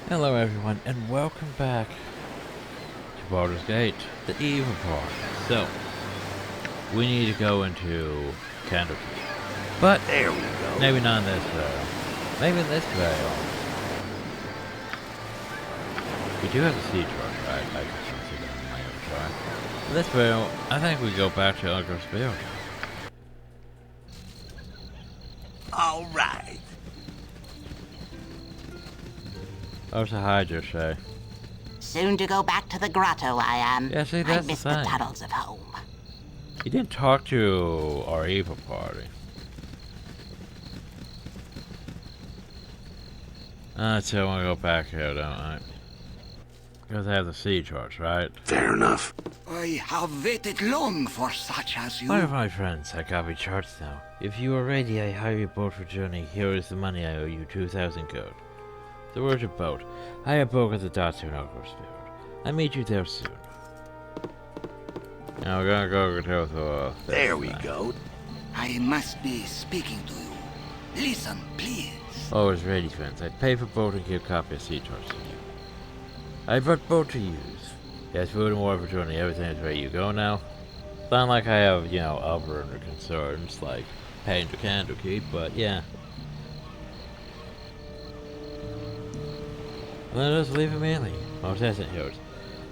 Hello everyone, and welcome back to Baldur's Gate, the evil part. So, we need to go into Candlekeep. But, there we go. Maybe not in this video. Maybe in this video. We do have the siege rush, right? I can see that in my avatar. In this video, I think we go back to Uncle's Field. Alright. How's the Hydra say? Soon to go back to the grotto, I am. Yeah, see, I that's miss the the thing. tunnels of home. He didn't talk to our evil party. So I want to go back here, don't I? Because I have the siege horse, right? Fair enough. I have waited long for such as you. One of my friends, I got recharged now. If you are ready, I hire your boat for journey. Here is the money I owe you, 2,000 gold. The word of boat. Hire a boat at the docks in Overhaul. I meet you there soon. Now we're gonna go to the... There we go. I must be speaking to you. Listen, please. Always ready, friends. I pay for boat and give copy of siege horse to you. I brought boat to use. Yes, food and water for journey. Everything is ready. You go now? It's not like I have, you know, other concerns like paying to Candlekeep, but yeah. Let us leave immediately. Most essence yours.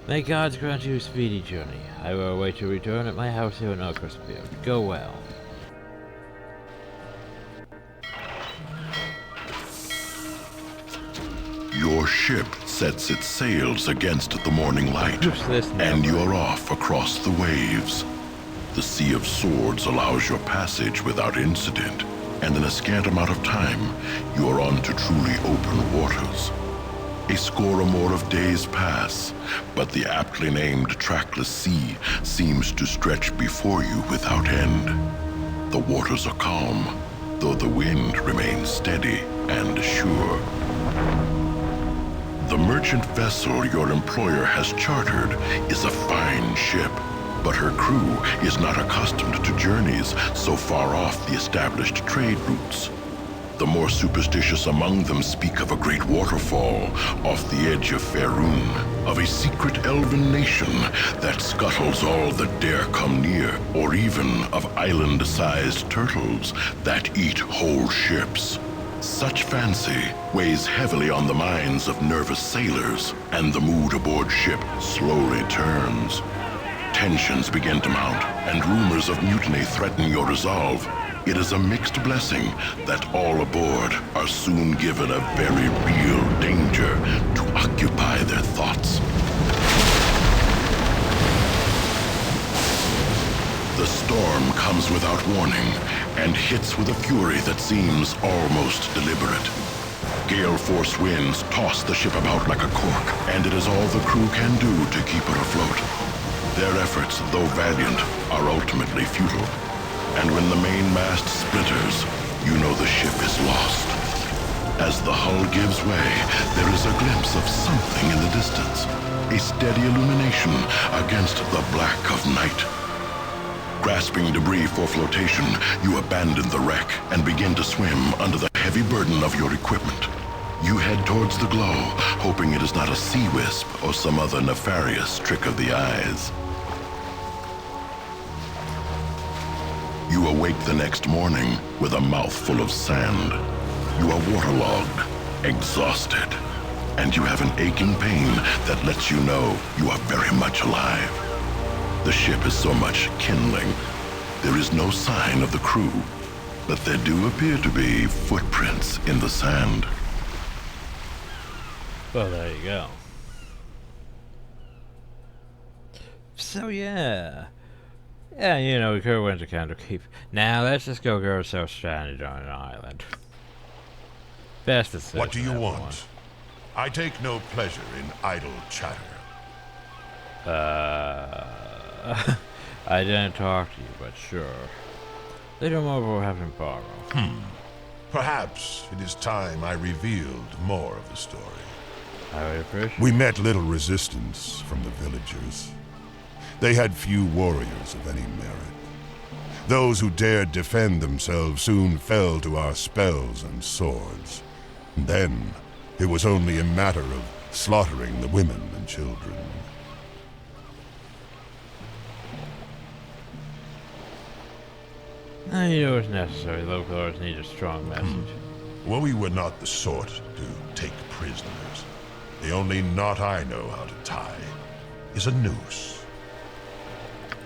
May gods grant you a speedy journey. I will await your return at my house here in Field. Go well. Your ship sets its sails against the morning light, and you're off across the waves. The Sea of Swords allows your passage without incident, and in a scant amount of time, you're on to truly open waters. A score or more of days pass, but the aptly named trackless sea seems to stretch before you without end. The waters are calm, though the wind remains steady and sure. The merchant vessel your employer has chartered is a fine ship, but her crew is not accustomed to journeys so far off the established trade routes. The more superstitious among them speak of a great waterfall off the edge of Faerun, of a secret elven nation that scuttles all that dare come near, or even of island-sized turtles that eat whole ships. Such fancy weighs heavily on the minds of nervous sailors, and the mood aboard ship slowly turns. Tensions begin to mount, and rumors of mutiny threaten your resolve. It is a mixed blessing that all aboard are soon given a very real danger to occupy their thoughts. The storm comes without warning and hits with a fury that seems almost deliberate. Gale-force winds toss the ship about like a cork, and it is all the crew can do to keep her afloat. Their efforts, though valiant, are ultimately futile. And when the main mast splitters, you know the ship is lost. As the hull gives way, there is a glimpse of something in the distance, a steady illumination against the black of night. Grasping debris for flotation, you abandon the wreck and begin to swim under the heavy burden of your equipment. You head towards the glow, hoping it is not a sea wisp or some other nefarious trick of the eyes. You awake the next morning with a mouthful of sand. You are waterlogged, exhausted, and you have an aching pain that lets you know you are very much alive. The ship is so much kindling. There is no sign of the crew, but there do appear to be footprints in the sand. Well, there you go. So yeah. Yeah, you know, we could have went to Candlekeep. Now, let's just go get ourselves stranded on an island. Best decision. What do you everyone. want? I take no pleasure in idle chatter. I didn't talk to you, but sure. Little more we'll have in borrow. Perhaps it is time I revealed more of the story. I would appreciate. We met little resistance from the villagers. They had few warriors of any merit. Those who dared defend themselves soon fell to our spells and swords. Then, It was only a matter of slaughtering the women and children. I knew it was necessary. Local lords need a strong message. Well, we were not the sort to take prisoners. The only knot I know how to tie is a noose.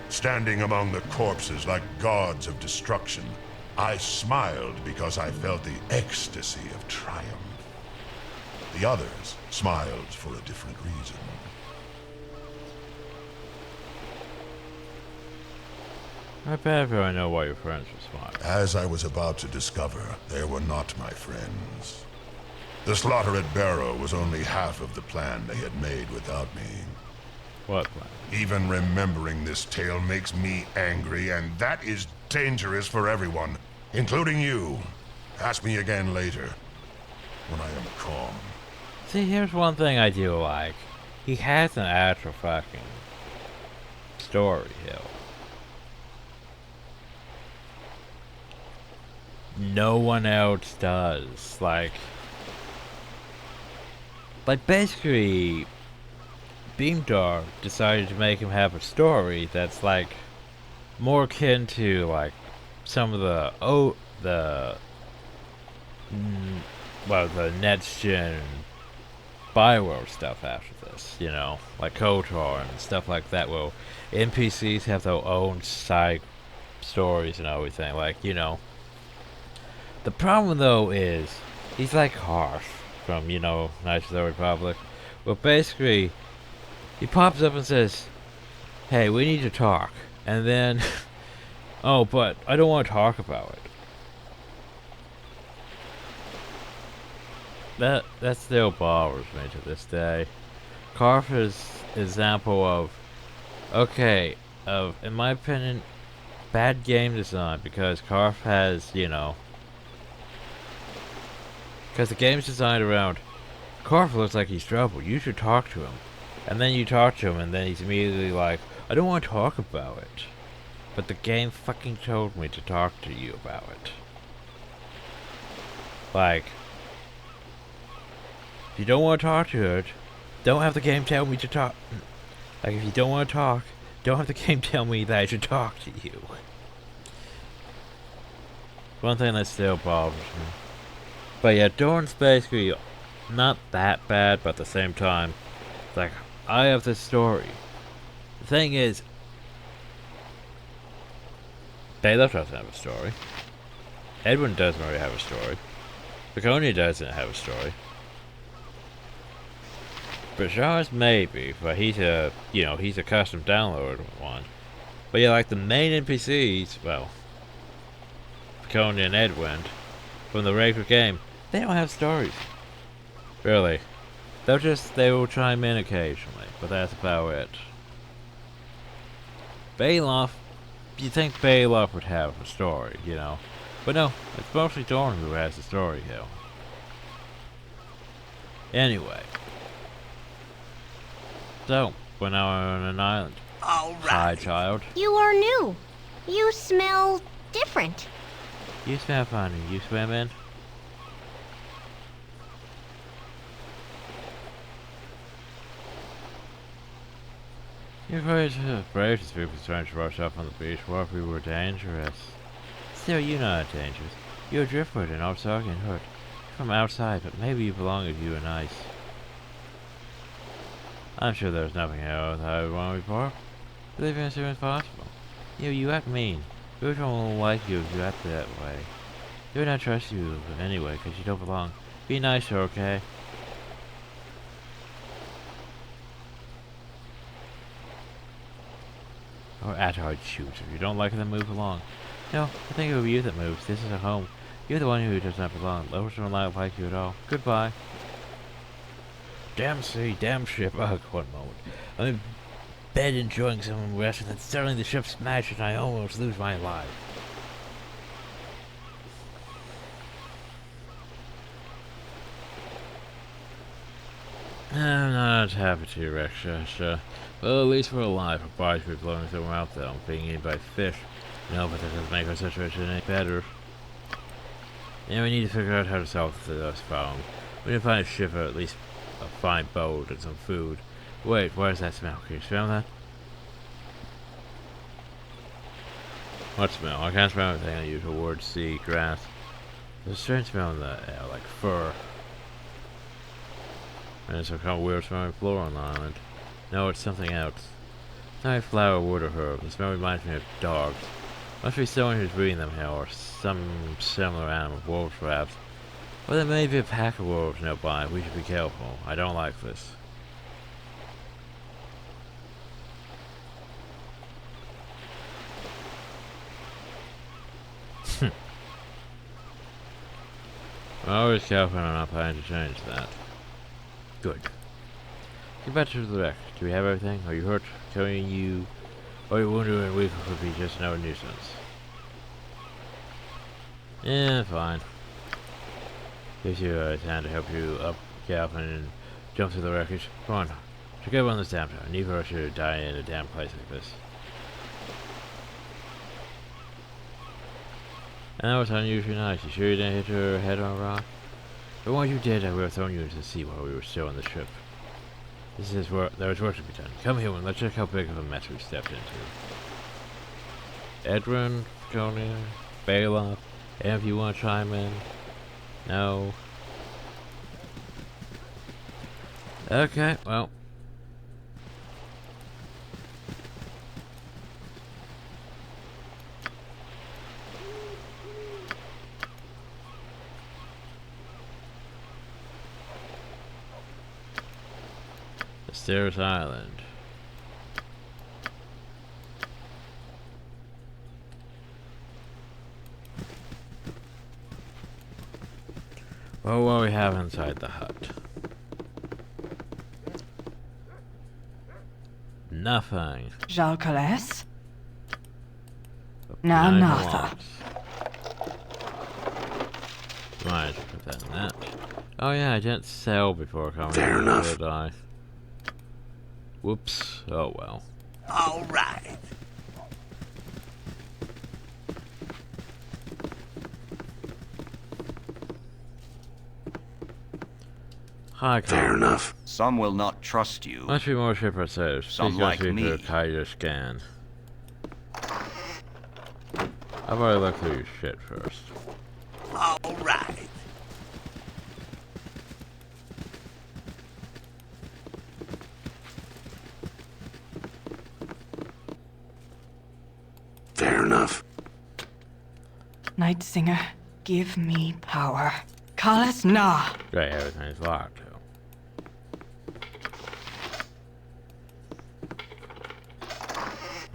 Standing among the corpses like gods of destruction, I smiled because I felt the ecstasy of triumph. The others smiled for a different reason. I bet if I know why your friends were smiling. As I was about to discover, they were not my friends. The slaughter at Barrow was only half of the plan they had made without me. What plan? Even remembering this tale makes me angry, and that is dangerous for everyone, including you. Ask me again later, when I am calm. See, here's one thing I do like. He has an actual fucking story here. No one else does. Like basically, Beamdog decided to make him have a story that's like more akin to like some of the next gen BioWare stuff after this, you know, like KOTOR and stuff like that. Well, NPCs have their own side stories and everything, like, you know. The problem though is he's like Harsh from, you know, Knights of the Republic. Well, basically, he pops up and says, "Hey, we need to talk," and then, "Oh, but I don't want to talk about it." That still bothers me to this day. Karf is example of, okay, in my opinion, bad game design, because Karf has, you know, because the game's designed around, Karf looks like he's trouble, you should talk to him. And then you talk to him and then he's immediately like, I don't want to talk about it. But the game fucking told me to talk to you about it. Like, if you don't want to talk to it, don't have the game tell me to talk. Like, if you don't want to talk, don't have the game tell me that I should talk to you. One thing that still bothers me. But yeah, Dorn's basically not that bad, but at the same time, it's like, I have this story. The thing is, Baldur doesn't have a story. Edwin doesn't really have a story. Draconia doesn't have a story. Bajars maybe, but he's a, you know, he's a custom download one. But yeah, like the main NPCs, well, Draconia and Edwin, from the regular game, they don't have stories. Really. They will chime in occasionally, but that's about it. Baloth, you'd think Baloth would have a story, you know. But no, it's mostly Dorn who has the story here. Anyway. So, we're now on an island. All right. Hi, child. You are new. You smell different. You smell funny. You swim in? You're quite brave to speak with strange rush up on the beach. What if we were dangerous? Still, you're not dangerous. You're driftwood and Obsark and Hood. You're from outside, but maybe you belong if you were nice. I'm sure there's nothing else I would want to report. Live as soon as possible. You act mean. Everyone won't like you if you act that way. They would not trust you anyway, because you don't belong. Be nicer, okay? Or Atard shoots. If you don't like it, then move along. No, I think it will be you that moves. This is a home. You're the one who does not belong. Lovers don't like you at all. Goodbye. Damn sea, damn ship. Ugh, one moment. I'm in bed enjoying some rest, and then suddenly the ship smashed and I almost lose my life. I'm not happy to, Reksha. Well, at least we're alive. Our bodies will be floating somewhere out there, being eaten by fish. No, but that doesn't make our situation any better. Yeah, we need to figure out how to solve this problem. We need to find a ship or at least a fine boat and some food. Wait, where's that smell? Can you smell that? What smell? I can't smell anything unusual. Wood, sea, grass. There's a strange smell in the air, like fur. And there's some kind of weird smelling floor on the island. No, it's something else. It's not a flower, wood, or herb. The smell reminds me of dogs. Must be someone who's breeding them here, or some similar animal. Wolves, perhaps. Or there may be a pack of wolves nearby. We should be careful. I don't like this. I'm always careful and I'm not planning to change that. Good. Get back to the wreck. Do we have everything? Are you hurt? Carrying you? Or you wounded and weak would be just no nuisance. Yeah, fine. Gives you a hand to help you up, get up and jump through the wreckage. Come on. Together on this damn town. Neither of us should die in a damn place like this. I know it's unusually nice. You sure you didn't hit your head on a rock? But once you did, I would have thrown you into the sea while we were still on the ship. This is where there is work to be done. Come here and let's check how big of a mess we've stepped into. Edwin, Conia, Bailoff, and if you want to chime in. No. Okay, well. Mysterious Island. Well, what do we have inside the hut? Nothing. Jalcales? Now, Natha. Right, put that in that. Oh yeah, I didn't sell before coming. Fair enough. Did I? Whoops. Oh well. All right. Hi, Fair enough. Some will not trust you. Must be more shipper sailors. Some Please like go me. through the Kaiser scan. I've already looked through your shit first. All right. Fair enough. Night Singer, give me power. Kalas na. Great, everything's locked too.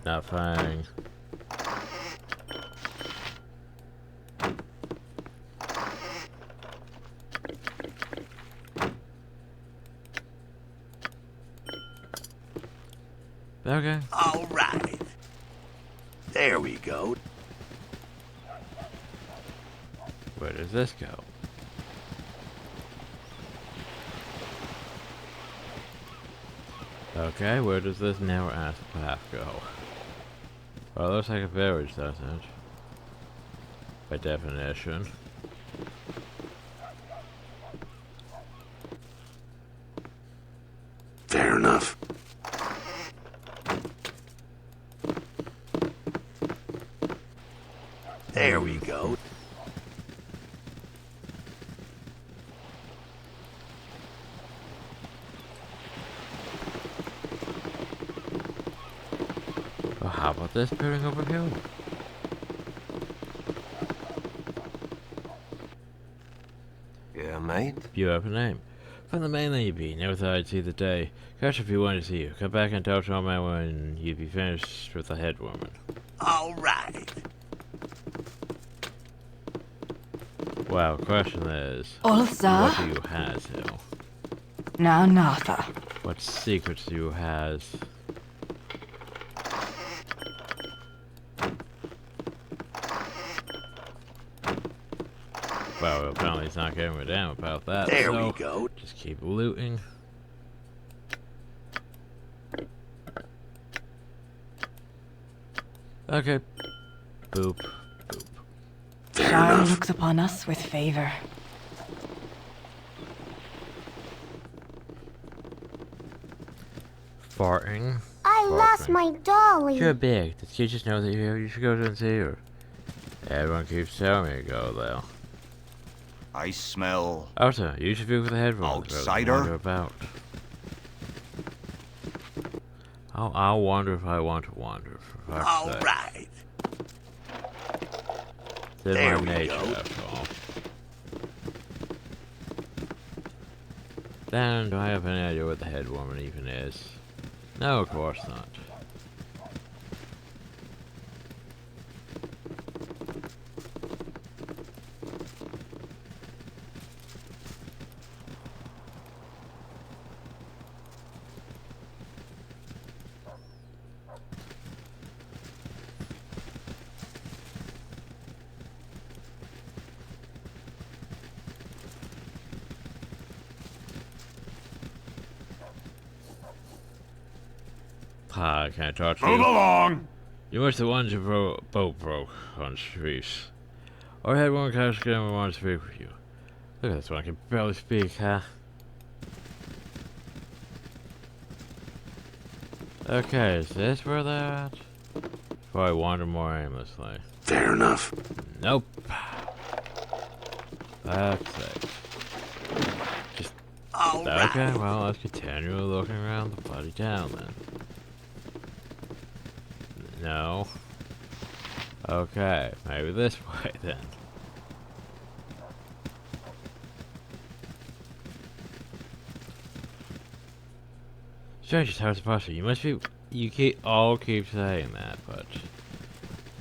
Nothing. Okay. All right. There we go. Where does this go? Okay, where does this narrow ass path go? Well, it looks like a village, doesn't it? By definition. Fair enough. There we go. Well, how about this building over here? Yeah, mate. You have a name. From the mainland you be. Never thought I'd see the day. Catch if you wanted to see you. Come back and tell Charmaine when you be finished with the head woman. All right. Wow, question is, Ulsa. what do you has here? Now, Natha. What secrets do you has? Well, apparently he's not giving a damn about that. There so we go. just keep looting. Okay. Boop. Shar looks upon us with favor. Farting? I lost my dolly. You're big. Does she just know that you're here? You should go and see her. Everyone keeps telling me to go there. I smell... Arthur, you should be with the headphones. Outsider? Wander about. I'll wander if I want to wander. For All fuck's sake. right. It's in There my we nature, go. after all. Then, do I have any idea what the head woman even is? No, of course not. Hi, can I talk to you? Move along. You must the ones who boat broke on streets. Our head one catch again, we want to speak with you. Look at this one, I can barely speak, huh? Okay, is this where they're at? Before I wander more aimlessly. Fair enough. Nope. That's it. Just All right. okay, well, let's continue looking around the bloody town then. No. Okay, maybe this way then. Strangers, how's it possible? You must be. You all keep saying that, but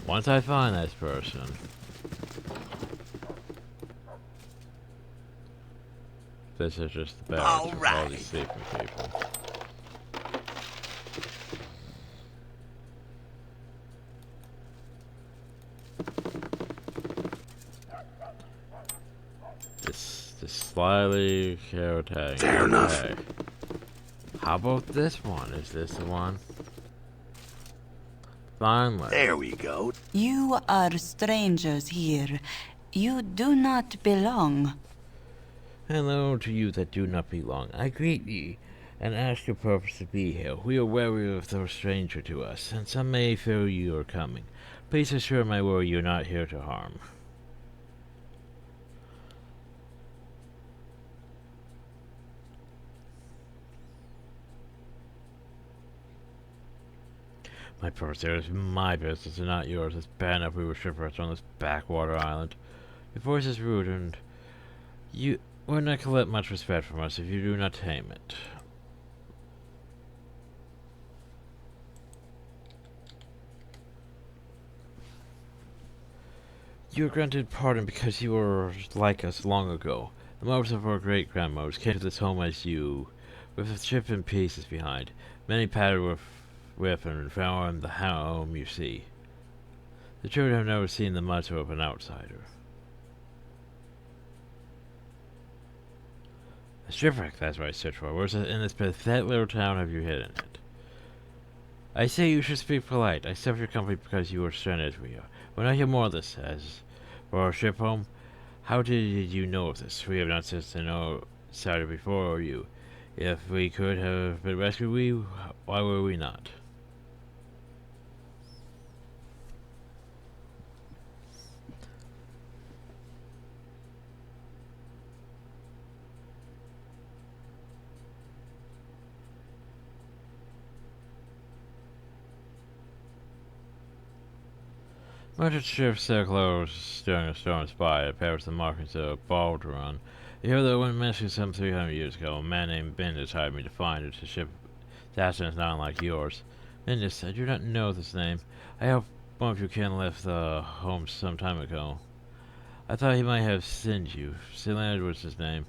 once I find this person, this is just the barracks of all these sleeping people. This slyly chaotic. Fair enough. Okay. How about this one? Is this the one? Finally. There we go. You are strangers here. You do not belong. Hello to you that do not belong. I greet ye, and ask your purpose to be here. We are wary of the stranger to us, and some may fear you are coming. Please assure my word you are not here to harm. My purpose here is my business and not yours. It's bad enough we were shipwrecked on this backwater island. Your voice is rude, and you will not collect much respect from us if you do not tame it. You were granted pardon because you were like us long ago. The mothers of our great-grandmothers came to this home as you, with a ship in pieces behind. Many pattered with and found the home you see. The children have never seen the mutter of an outsider. A shipwreck, that's what I searched for. Where's in this pathetic little town have you hidden it? I say you should speak polite. I accept your company because you are stranded as we are. When I hear more of this, as for our ship home, how did you know of this? We have not since an outsider before you. If we could have been rescued, why were we not? Merchant ships sail close during a storm spy. It pairs the markings of Baldur. You hear that when missing some 300 years ago, a man named Bendis hired me to find it. A ship assassin is not like yours. Bendis, I do not know this name. I hope one of you can left the home some time ago. I thought he might have sinned you. Silandra was his name.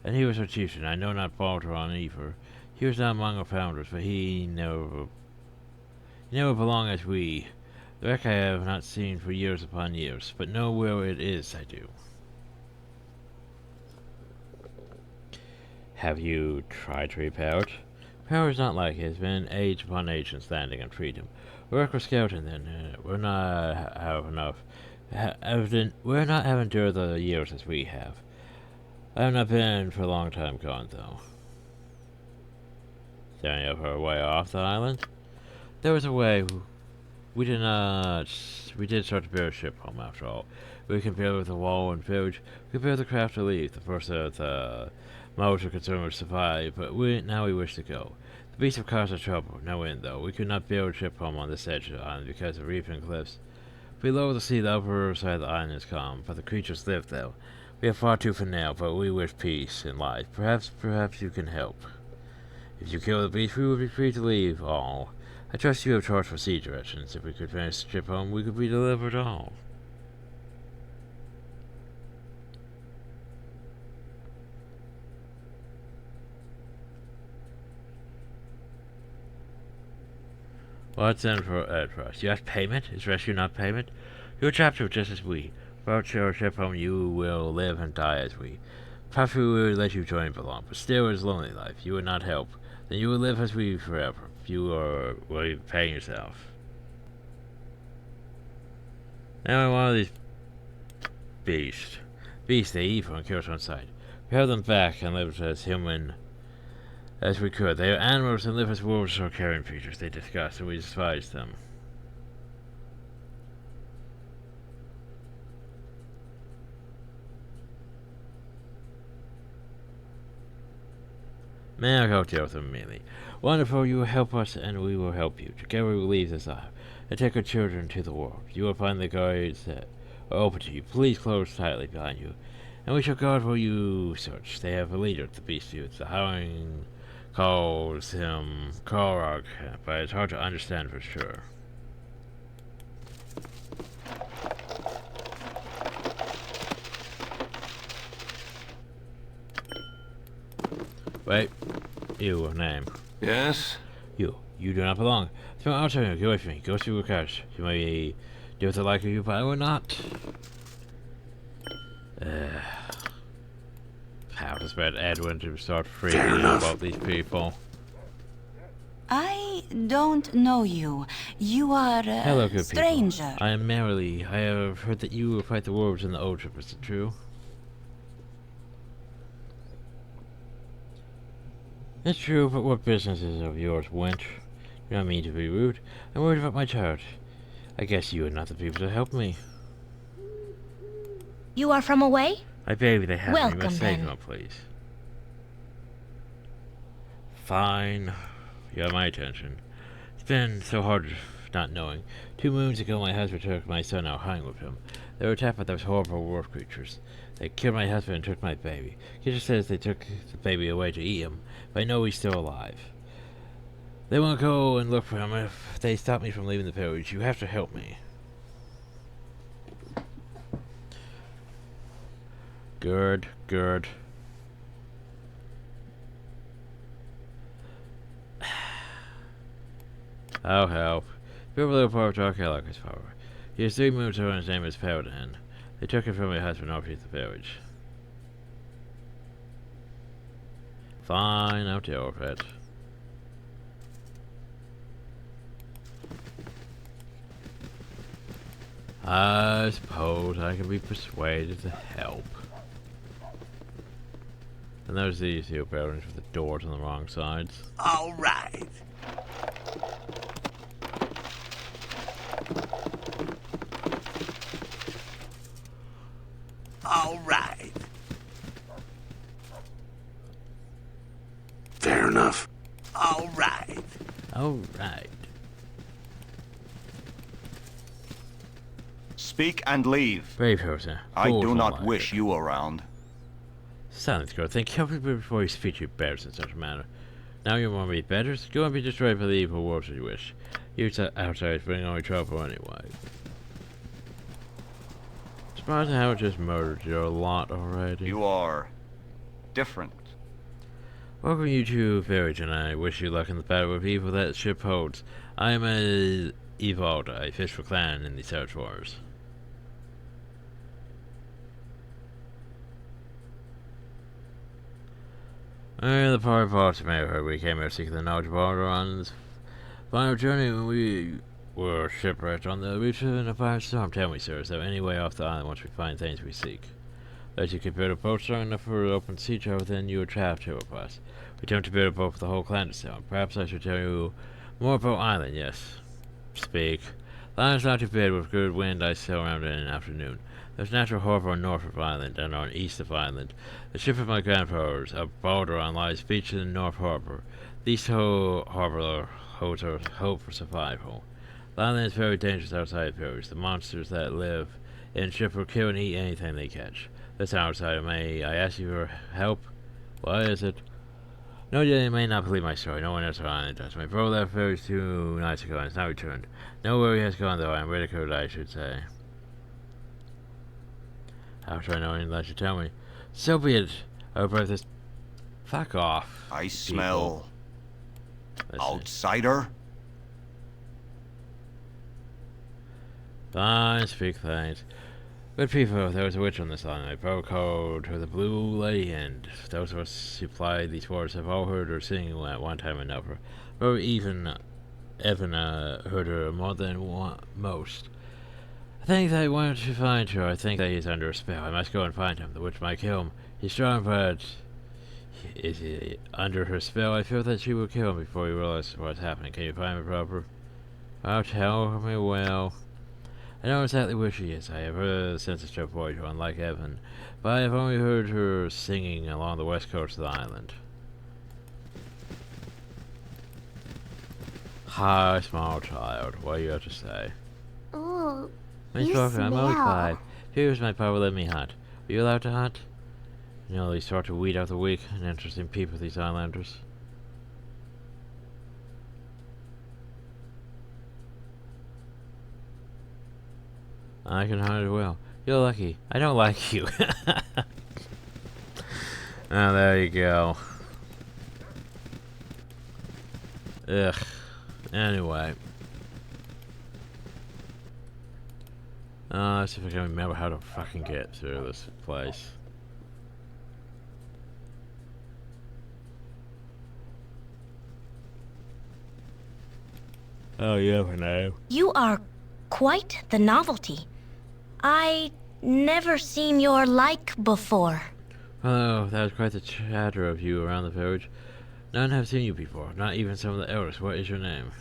And he was our chieftain. I know not Baldur either. He was not among our founders, but he never belonged as we. The wreck I have not seen for years upon years, but know where it is, I do. Have you tried to repair it? Power is not like it has been age upon age since landing on freedom. Work with scouting then. We're not have endured the years as we have. I have not been for a long time gone, though. standing up our way off the island. There was a way. We did start to build a ship home after all. We can build with a wall and village. We can build the craft to leave. The first of the most concern was survive, but now we wish to go. The beasts have caused us trouble. No end, though. We could not build a ship home on this edge of the island because of reefing cliffs. Below the sea, the upper side of the island is calm, but the creatures live there. We have fought tooth and nail, but we wish peace in life. Perhaps you can help. If you kill the beast, we will be free to leave all. I trust you have charge for sea directions. If we could finish the trip home, we could be delivered all. What's in for us? You ask payment? Is rescue not payment? You're trapped here just as we. Without your trip home, you will live and die as we. Perhaps we would let you join belong, but still it is lonely life. You would not help. Then you will live as we forever. You are paying yourself. Now one of these beasts, they evil and kill us on sight. We held them back and lived as human as we could. They are animals and live as wolves or carrion creatures. They disgust and we despise them. May I go deal with them immediately? Wonderful, you will help us and we will help you. Together we will leave this isle and take our children to the world. You will find the guards that are open to you. Please close tightly behind you, and we shall guard while you search. They have a leader, the beast youth. The howling calls him Korog, but it's hard to understand for sure. Wait, you, name. Yes? You do not belong. So I'll tell you, get away from me. Go through your couch. You may do what I like of you, but I will not. How does Red Edwin to start freaking about these people? I don't know you. You are a Hello, good stranger. People. I am Merrily. I have heard that you will fight the wolves in the old trip. Is it true? It's true, but what business is of yours, wench? You don't mean to be rude. I'm worried about my child. I guess you are not the people to help me. You are from away? My baby, they have me. Welcome, You must save then. him, please. Fine. You have my attention. It's been so hard not knowing. 2 moons ago, my husband took my son out hunting with him. They were attacked by those horrible wolf creatures. They killed my husband and took my baby. Kitcher says they took the baby away to eat him, but I know he's still alive. They won't go and look for him if they stop me from leaving the village. You have to help me. Good. I'll help. People little part of Dark like his power. He has 3 moons and his name is Paladin. They took him from my husband over to the village. Fine, I'll deal with it. I suppose I can be persuaded to help. And there's these 2 buildings with the doors on the wrong sides. All right. All right. Fair enough. All right. All right. Speak and leave. Brave person. I Fools do won't not like wish it. you around. Silence, girl. Think carefully before you speak to your betters in such a manner. Now you want to be betters? Go and be destroyed by the evil wolves if you wish. You outsiders bring only trouble anyway. Surprising how it just murdered you a lot already. You are different. Welcome you to Village, and I wish you luck in the battle with evil that ship holds. I am a Evalda, a fish for clan in the Search Wars. The party parts of America, we came here seeking the knowledge of Baldur on this final journey when we were shipwrecked on the reach of a fire storm. Tell me, sir, is there any way off the island once we find things we seek? As you can build a boat strong enough for open sea travel, then you attract to us. We attempt to build a boat for the whole clan to sail. Perhaps I should tell you more about Island, yes. Speak. The island's not too bad. With good wind, I sail around in an afternoon. There's natural harbour on north of Island and on east of Island. The ship of my grandfather's, a Baldur, lies beached in the North Harbour. These two harbour holds our hope for survival. The island is very dangerous outside of village. The monsters that live in ship will kill and eat anything they catch. That's outside. May I ask you for help? What is it? No, you may not believe my story. No one else on the island does. My brother left village 2 nights ago and has not returned. Know where he has gone, though. I am ridiculed, I should say. How should I know unless you tell me? So be it. I will break this. Fuck off. I smell... outsider? Fine, speak things. Good people, there was a witch on this island. My brother called her the Blue Lady, and those of us who supply these waters have all heard her sing at one time or another. Or even heard her more than most. I think that I wanted to find her. I think that he's under a spell. I must go and find him. The witch might kill him. He's strong, but is he under her spell? I feel that she will kill him before he realizes what's happening. Can you find me proper? Oh, tell me well. I know exactly where she is. I have heard a sensitive voice, unlike Evan, but I have only heard her singing along the west coast of the island. Hi, small child. What do you have to say? Oh, Miss you Parker, I'm only smell. 5. Here's my power, let me hunt. Are you allowed to hunt? You know, they start to weed out the weak and interesting people, these islanders. I can hunt it well. You're lucky. I don't like you. Oh, there you go. Ugh. Anyway. Let's see if I can remember how to fucking get through this place. Oh, you never know. You are quite the novelty. I never seen your like before. Oh, that was quite the chatter of you around the village. None have seen you before, not even some of the elders. What is your name?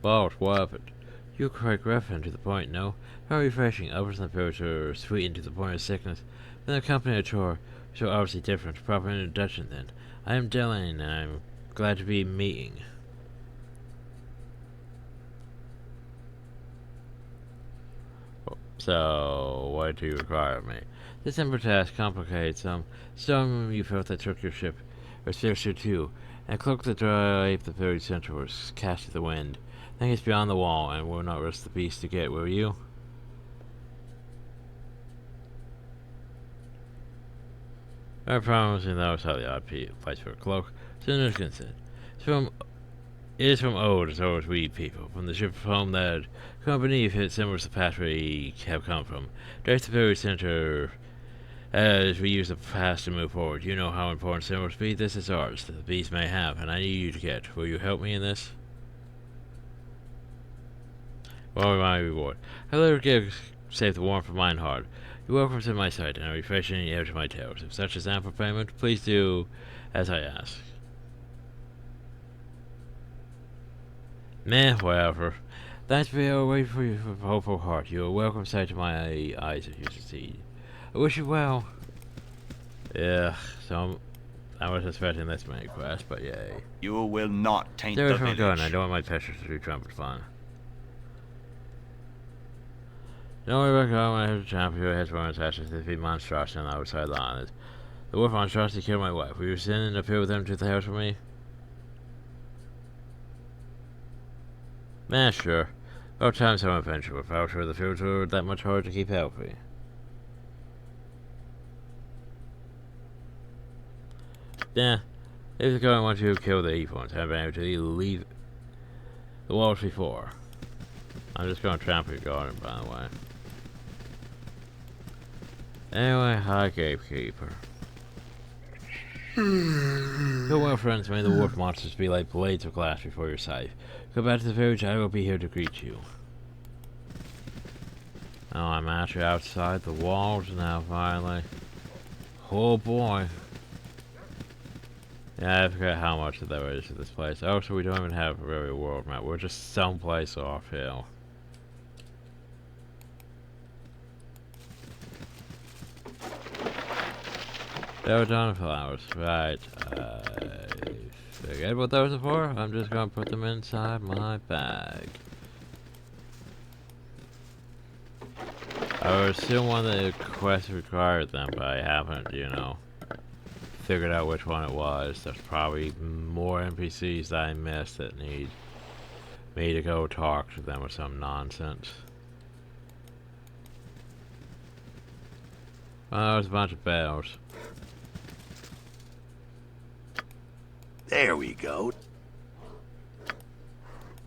Balt, what of it? You're quite gruff and to the point, no? Very refreshing. Others in the village are sweetened to the point of sickness. Then the company a chore, so obviously different. Proper introduction then. I am Dylan, and I'm glad to be meeting. So, what do you require of me? This simple task complicates some. Some you felt that took your ship, or spiritual too, and a cloak that draped the very center was cast to the wind. I think it's beyond the wall, and will not risk the beast to get, will you? I promise you that was how the odd place for a cloak. Significant said. It is from old as old as we people, from the ship of home that come beneath it, similar to the path we have come from. There's the very center as we use the past to move forward. You know how important symbols be. This is ours, that the beast may have, and I need you to get. Will you help me in this? What will my reward? I let her give save the warmth of mine heart. You're welcome to my sight, and I refresh any edge of my tales. If such is ample payment, please do as I ask. Meh, whatever. Thanks for your wait for your hopeful heart. You are welcome sight to my eyes if you succeed. I wish you well. Yeah, so I was expecting this many quests, but yay. You will not taint There the is my village. gun. I don't want my pictures to do trumpet fun. Don't worry about going. When I have to jump your heads one ashes to defeat monstrosity on the outside of the island. The wolf monstrosity killed my wife. Will you send and appear with them to the house for me? Nah, sure. About time some adventure. Without her, the fields were that much harder to keep healthy. Yeah, if the going want to kill the evil ones, I've been able to leave the walls before. I'm just going to trample your garden, by the way. Anyway, hi, gatekeeper. Farewell, friends. May the wolf monsters be like blades of glass before your sight. Go back to the village. I will be here to greet you. Oh, I'm actually outside the walls now, finally. Oh boy. Yeah, I forget how much there is to this place. Oh, so we don't even have a really world map. We're just someplace off hill. Belladonna flowers, right. Forget what those are for. I'm just gonna put them inside my bag. I would assume one of the quests required them, but I haven't, you know, figured out which one it was. There's probably more NPCs that I missed that need me to go talk to them or some nonsense. Oh, there's a bunch of bells. There we go.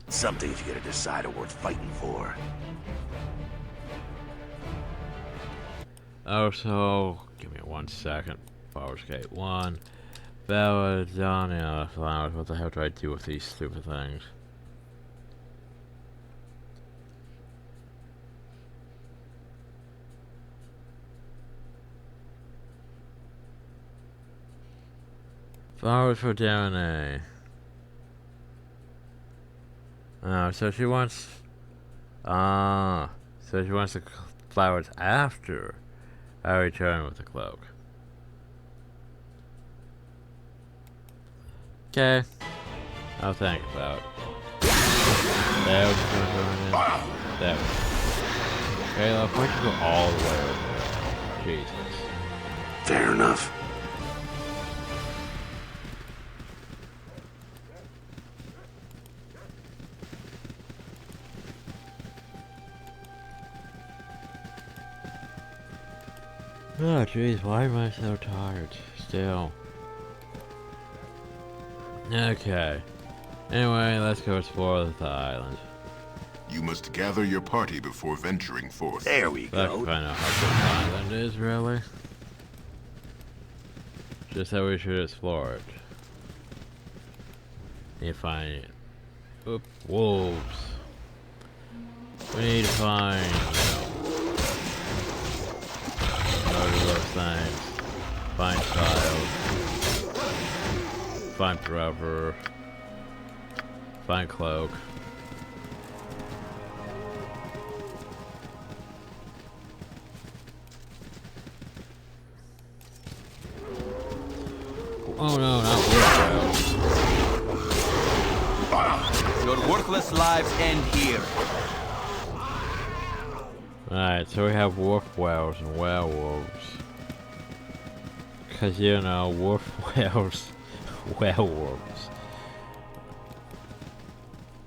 Some things you gotta decide are worth fighting for. Oh, so give me 1 second. Power Skate 1. Belladonna flowers. What the hell do I do with these stupid things? Flowers for Darren. Oh, so she wants. So she wants the flowers after I return with the cloak. Okay. I'll think about it. That was going in. That was. Okay, look, why'd you go all the way over there? Jesus. Fair enough. Oh, jeez, why am I so tired? Still. Okay. Anyway, let's go explore the island. You must gather your party before venturing forth. There we Let's go. find out how big the island is, really. Just that we should explore it. Need to find it. Oop, wolves. We need to find, those things. Find child. Find brother. Find cloak. Oh no, not Werewolves. Your worthless lives end here. Alright, so we have Wolveweres and Werewolves. Cause you know, Wolveweres, Werewolves.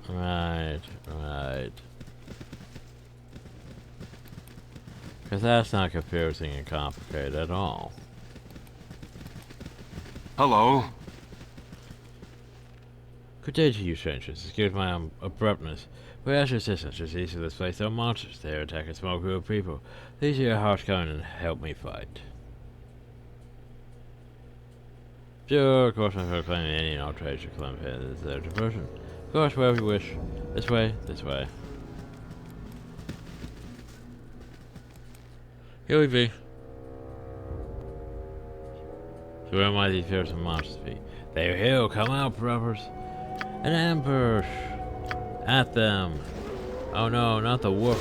Right. Cause that's not confusing and complicated at all. Hello. Good day to you, strangers. Excuse my abruptness. We ask your assistance just east of this place. There are monsters there attacking a small group of people. Please your harsh come and help me fight. Sure, of course I'm not claiming any and all trades should claim here. This is their diversion. Of course, wherever you wish. This way, this way. Here we be. So where might these fearsome monsters be? They're here, come out, brothers. An ambush! At them! Oh no, not the wolf.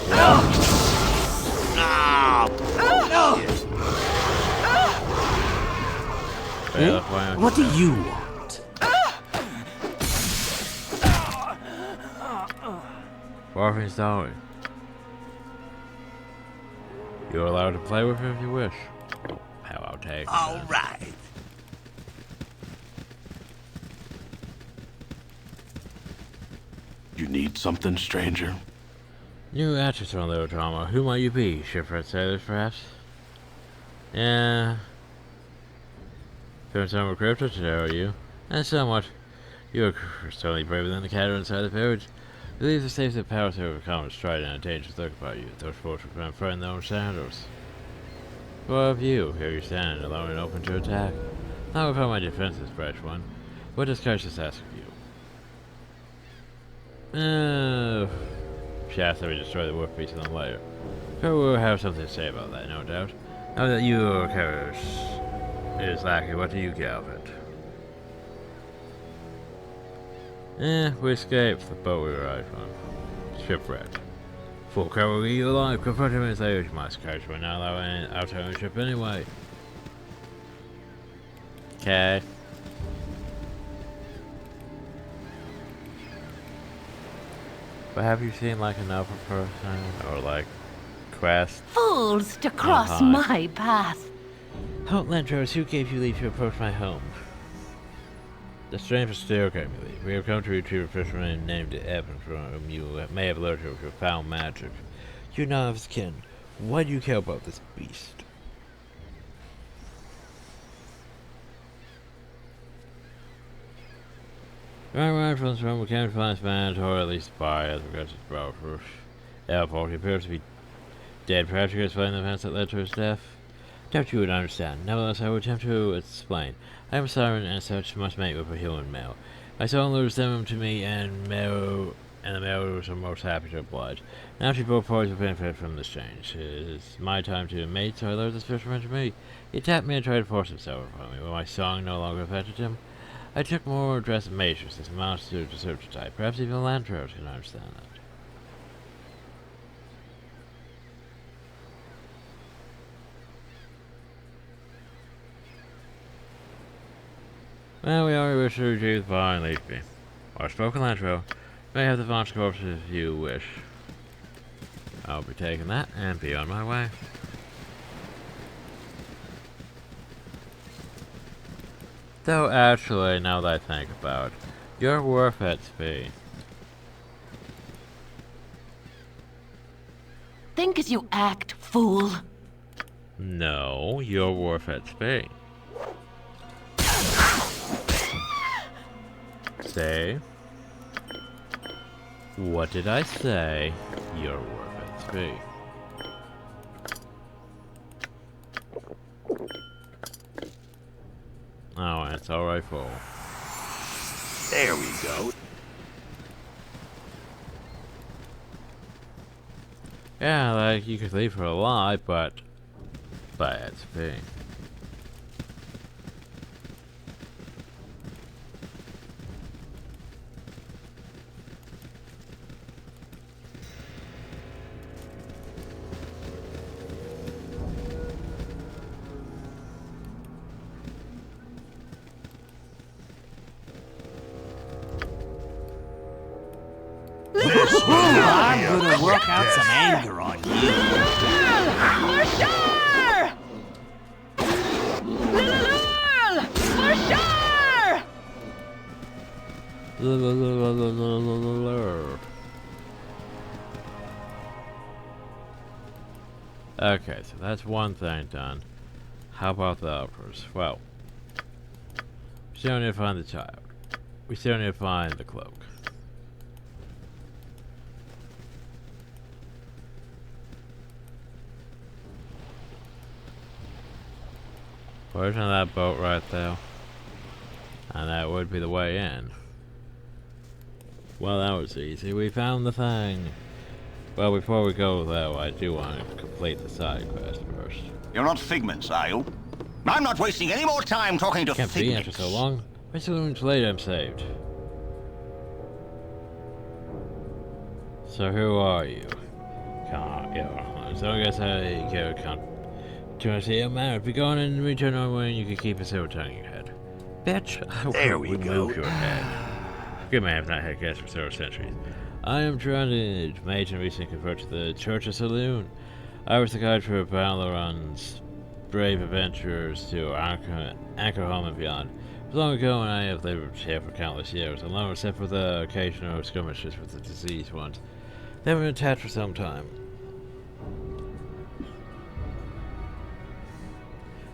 What do you want? Warfing's Dolly. You're allowed to play with it if you wish. How I'll take. All right. You need something, stranger? New actress on little drama. Who might you be? Shipwrecked sailors, perhaps? Yeah. Feeling somewhat cryptic today, are you? And somewhat. You are certainly braver than the cat inside the village. Believe the safety of power to overcome is strident and dangerous look about you. Those forces will find their own shadows. What of you? Here you stand, alone and open to attack. Not without my defenses, fresh one. What does Cassius ask of you? She asked that we destroy the wolf beast in the lair. Kara will have something to say about that, no doubt. Now that you or Kara is lacking, what do you get of it? We escaped the boat we arrived on. Shipwrecked. Full Kara will eat you alive. Confront him and say, my character will not allow any outer ownership anyway. Okay. But have you seen like another person or like quest? Fools to cross my path. Halt, Lantros, who gave you leave to approach my home? The stranger still gave me leave. We have come to retrieve a fisherman named Evan from whom you may have learned of profound magic. You're not of his kin. Why do you care about this beast? Right from this room, we came to find this man, or at least spy, as regards his brother. Therefore, he appears to be dead. Perhaps you could explain the events that led to his death? Doubt you would understand. Nevertheless, I would attempt to explain. I am a siren, and as such must mate with a human male. My son lures them to me, and the males are most happy to oblige. Naturally, both parties will benefit from this change. It is my time to mate, so I lured this fisherman to me. He attacked me and tried to force himself upon me. When my song no longer affected him, I took more drastic measures. This amounts to deserve to die. Perhaps even Lantros can understand that. Well, we already wish to retrieve the bar and leave me. Our spoken Lantro may have the Vaunch corpse if you wish. I'll be taking that and be on my way. Though actually, now that I think about it, you're worth XP. Think as you act, fool. No, you're worth XP. Say? What did I say? You're worth XP. Oh, that's alright, fool. There we go. Yeah, like, you could leave her alive, but XP. I'm gonna work out some anger on you. For sure! For sure! Okay, so that's one thing done. How about the others? Well, we still need to find the child. We still need to find the cloak. Version of that boat right there. And that would be the way in. Well, that was easy. We found the thing. Well, before we go though, I do want to complete the side quest first. You're not figments, are you? I'm not wasting any more time talking to Can't be after so long. My saloon's late, I'm saved. So who are you? So I guess I can't. Do you see a man? If you go on and return on when you can keep a silver tongue in your head. Bitch, I There will we remove go. your head. Forgive me, I have not had guests for several centuries. I am Tronded, mage and recently converted to the Church of Saloon. I was the guide for Balduran's brave adventurers to anchor home and beyond. It was long ago, and I have lived here for countless years, alone except for the occasional skirmishes with the diseased ones. They have been attached for some time.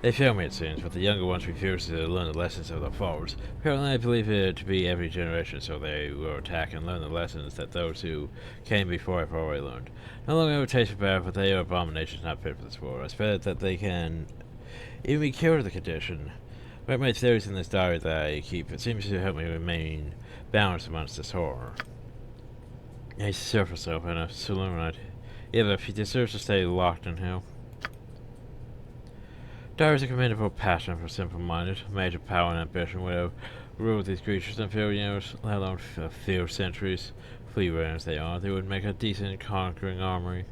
They fail me, it seems, but the younger ones refuse to learn the lessons of their fathers. Apparently, I believe it to be every generation, so they will attack and learn the lessons that those who came before have already learned. No longer have a taste for bad, but they are abominations not fit for this world. I spread that they can even be cured of the condition. Write my theories in this diary that I keep. It seems to help me remain balanced amongst this horror. I surf myself in a saloon right Yeah, but he deserves to stay locked in hell. Dire is a commendable passion for simple-minded, major power and ambition would have ruled these creatures in few years, let alone a few centuries. Flea runners they are, they would make a decent conquering armory.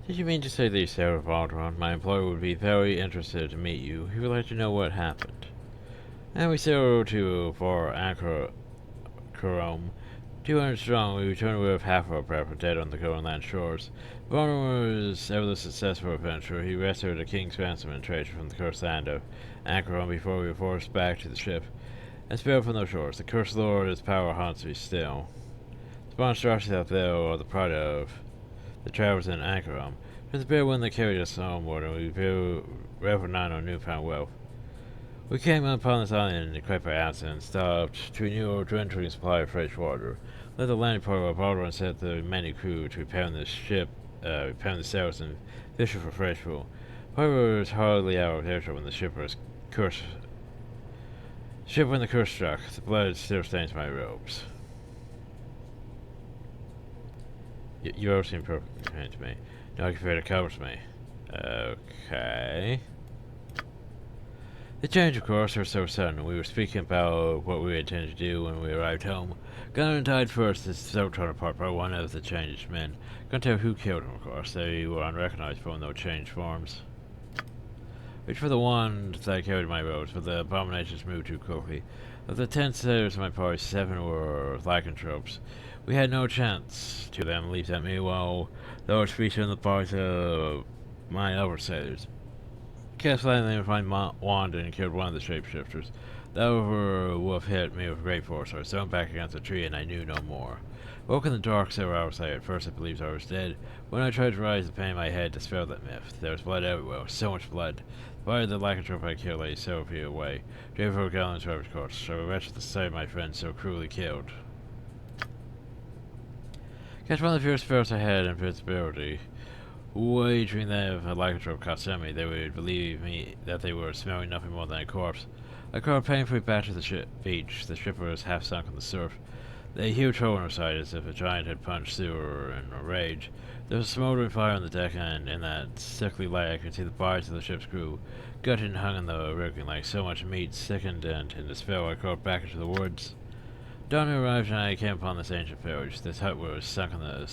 Did you mean to say that you sailed with Baldur? My employer would be very interested to meet you. He would like to know what happened. And we sailed for Anchorome. 200 strong, we returned with half our prep dead on the Greenland shores. Baldur was ever the successful adventurer. He rescued a king's ransom and treasure from the cursed land of Anchorome before we were forced back to the ship and spilled from those shores. The cursed lord, his power haunts me still. The monstrosities out there are the pride of the travelers in Anchorome. It was the bear one that carried us homeward, and we reveled not on newfound wealth. We came upon this island in quite by accident and stopped to renew our dwindling supply of fresh water. Let the landing party of Baldur and set the many crew to repair the ship, repair the sails and fishing for fresh fuel. Baldur was hardly out of airship when the ship was cursed. When the curse struck, the blood still stains my robes. You all seem perfectly kind to me. No computer covers me. Okay. The change, of course, was so sudden. We were speaking about what we intended to do when we arrived home. Gunnar died first, is so torn apart by one of the changed men. Can't tell who killed him, of course. They were unrecognizable in those changed forms. Reach for the wand that carried my robes, but the abominations moved too quickly. Of the 10 sailors in my party, 7 were lycanthropes. We had no chance. 2 of them leaped at me while those featured in the parts of my other sailors. Cast lightning with my wand and killed one of the shapeshifters. The other wolf hit me with great force. I was thrown back against a tree and I knew no more. Woke in the dark several hours later. At first I believed I was dead. When I tried to rise, the pain in my head dispelled that myth. There was blood everywhere, so much blood. The body of the lycanthrope I killed lay several feet away. Drave for a gallon's rubbish corpse, so I wretched the sight of my friend so cruelly killed. Catch one of the fierce spirits I had invincibility. Wagering that if a lycanthrope caught me, they would believe me that they were smelling nothing more than a corpse. I crawled painfully back to the beach. The ship was half sunk in the surf. A huge hole in her side, as if a giant had punched through her in a rage. There was a smoldering fire on the deck, and in that sickly light I could see the bodies of the ship's crew, gutted and hung in the rigging like so much meat. Sickened and in despair, I crawled back into the woods. Dawn arrived, and I came upon this ancient village. This hut was sunk in the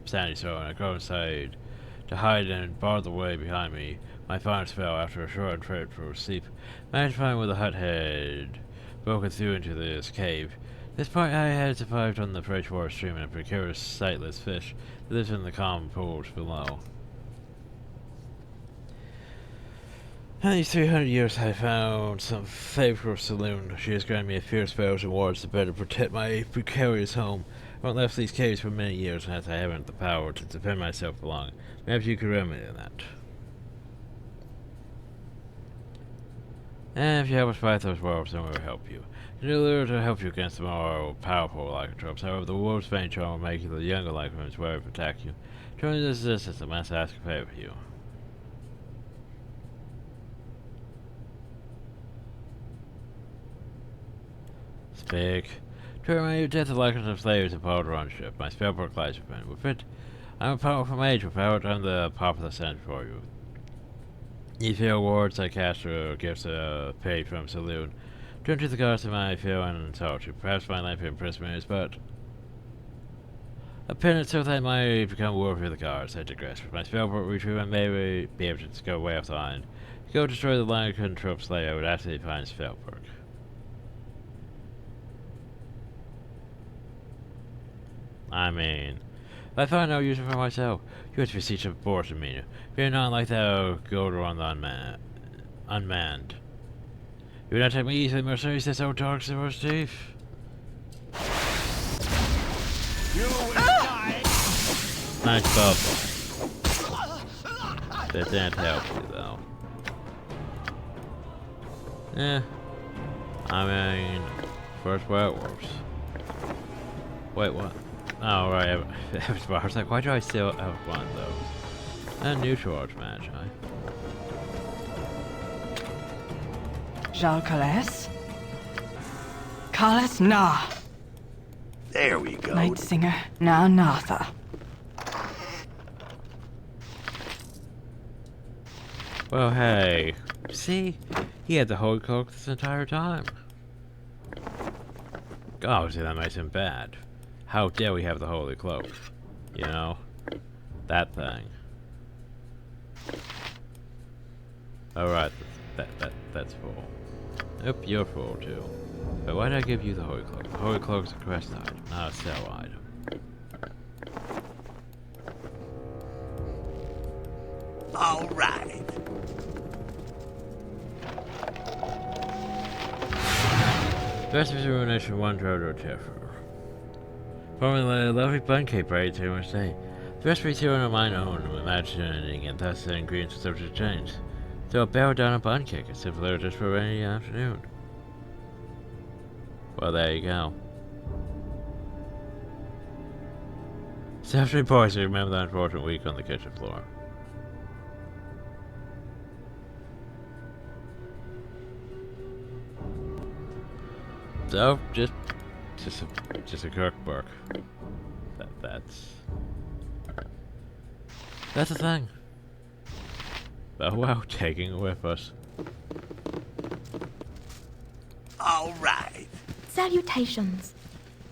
sandy soil, and I crawled inside to hide and bar the way behind me. My fires fell after a short trip for sleep. Managed to find where the hut had broken through into this cave. This point I had survived on the freshwater stream and precarious sightless fish that lived in the calm pools below. In these 300 years I found some favorable saloon. She has granted me a fierce spells and wards to better protect my precarious home. I haven't left these caves for many years, and as I haven't the power to defend myself for long, perhaps you could remedy that. And if you help us fight those werewolves, then we will help you. In order to help you against the more powerful lycanthropes, however, the wolf's vein charm will make the younger lycanthropes wary to attack you. Join this resistance, I must ask a favor of you. Speak. To remind you, death of lycanthrope slaves and Baldur on ship. My spellbook lies within. With it, I am a powerful mage. Without I'm the popular sent for you. You feel wards I cast or gifts paid from saloon. Turn to the gods of my fear and solitude. Perhaps my life imprisonment is but a penance so that I might become worthy of the gods. I digress. With my spellbook retrieve, I may be able to go way off the line. To go destroy the lycanthrope slayer, I would absolutely find spellbook. I mean, if I find no use for myself, you have to beseech a board to me. If you're not like that, I'll go to run the unmanned. You would not take me easily, mercenaries, this old dark silver thief. Nice bubble. That didn't help you, though. Yeah. I mean, first werewolves. Wait, what? Oh, right. I was like, why do I still have one of those? A neutral archmage, huh? Jacques, Kalas Na. There we go. Night Singer Na Natha. Well, hey. See? He had the Holy Cloak this entire time. Obviously, that makes him bad. How dare we have the Holy Cloak? You know? That thing. Alright, that's full. Yep, you're full too. But why did I give you the Holy Cloak? The Holy Cloak's a quest item, not a sell item. All right. Recipe ruination 1 Drodo Cheffer. Formerly a lovely bun cake braid to much day. The recipe's here on mine own, imagining and thus the ingredients are subject to change. So I'll bow down a bun cake, a simpler dish for a rainy afternoon. Well, there you go. Stephanie Poise, remember that unfortunate week on the kitchen floor. So, just a cookbook. That's the thing. Oh wow, taking it with us. All right. Salutations.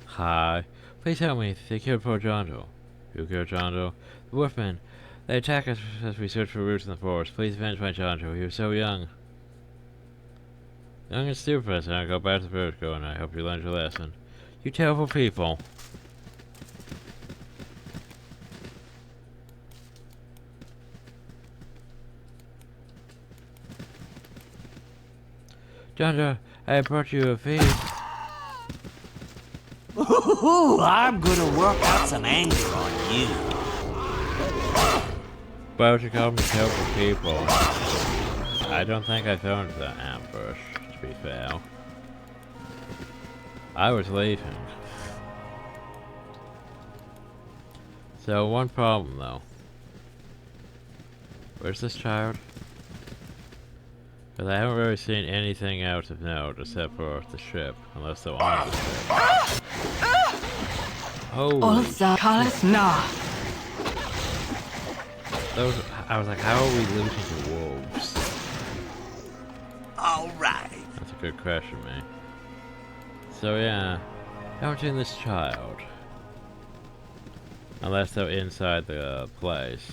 Hi. Please help me. They killed poor Jondo. Who killed Jondo? The Wolfmen. They attack us as we search for roots in the forest. Please avenge my Jondo. He was so young. Young and stupid, and I go back to the village and I hope you learned your lesson. You terrible people. Jondo, I brought you a feast. Ooh, I'm gonna work out some anger on you. Why would you call me terrible people? I don't think I fell into that ambush, to be fair. I was leaving. So, one problem though. Where's this child? Because I haven't really seen anything else of note except for the ship, unless they're on the ship. Oh! Olsa Kalas Na. Those, I was like, how are we losing to wolves? All right. That's a good question, man. So yeah, I haven't seen this child. Unless they're inside the place.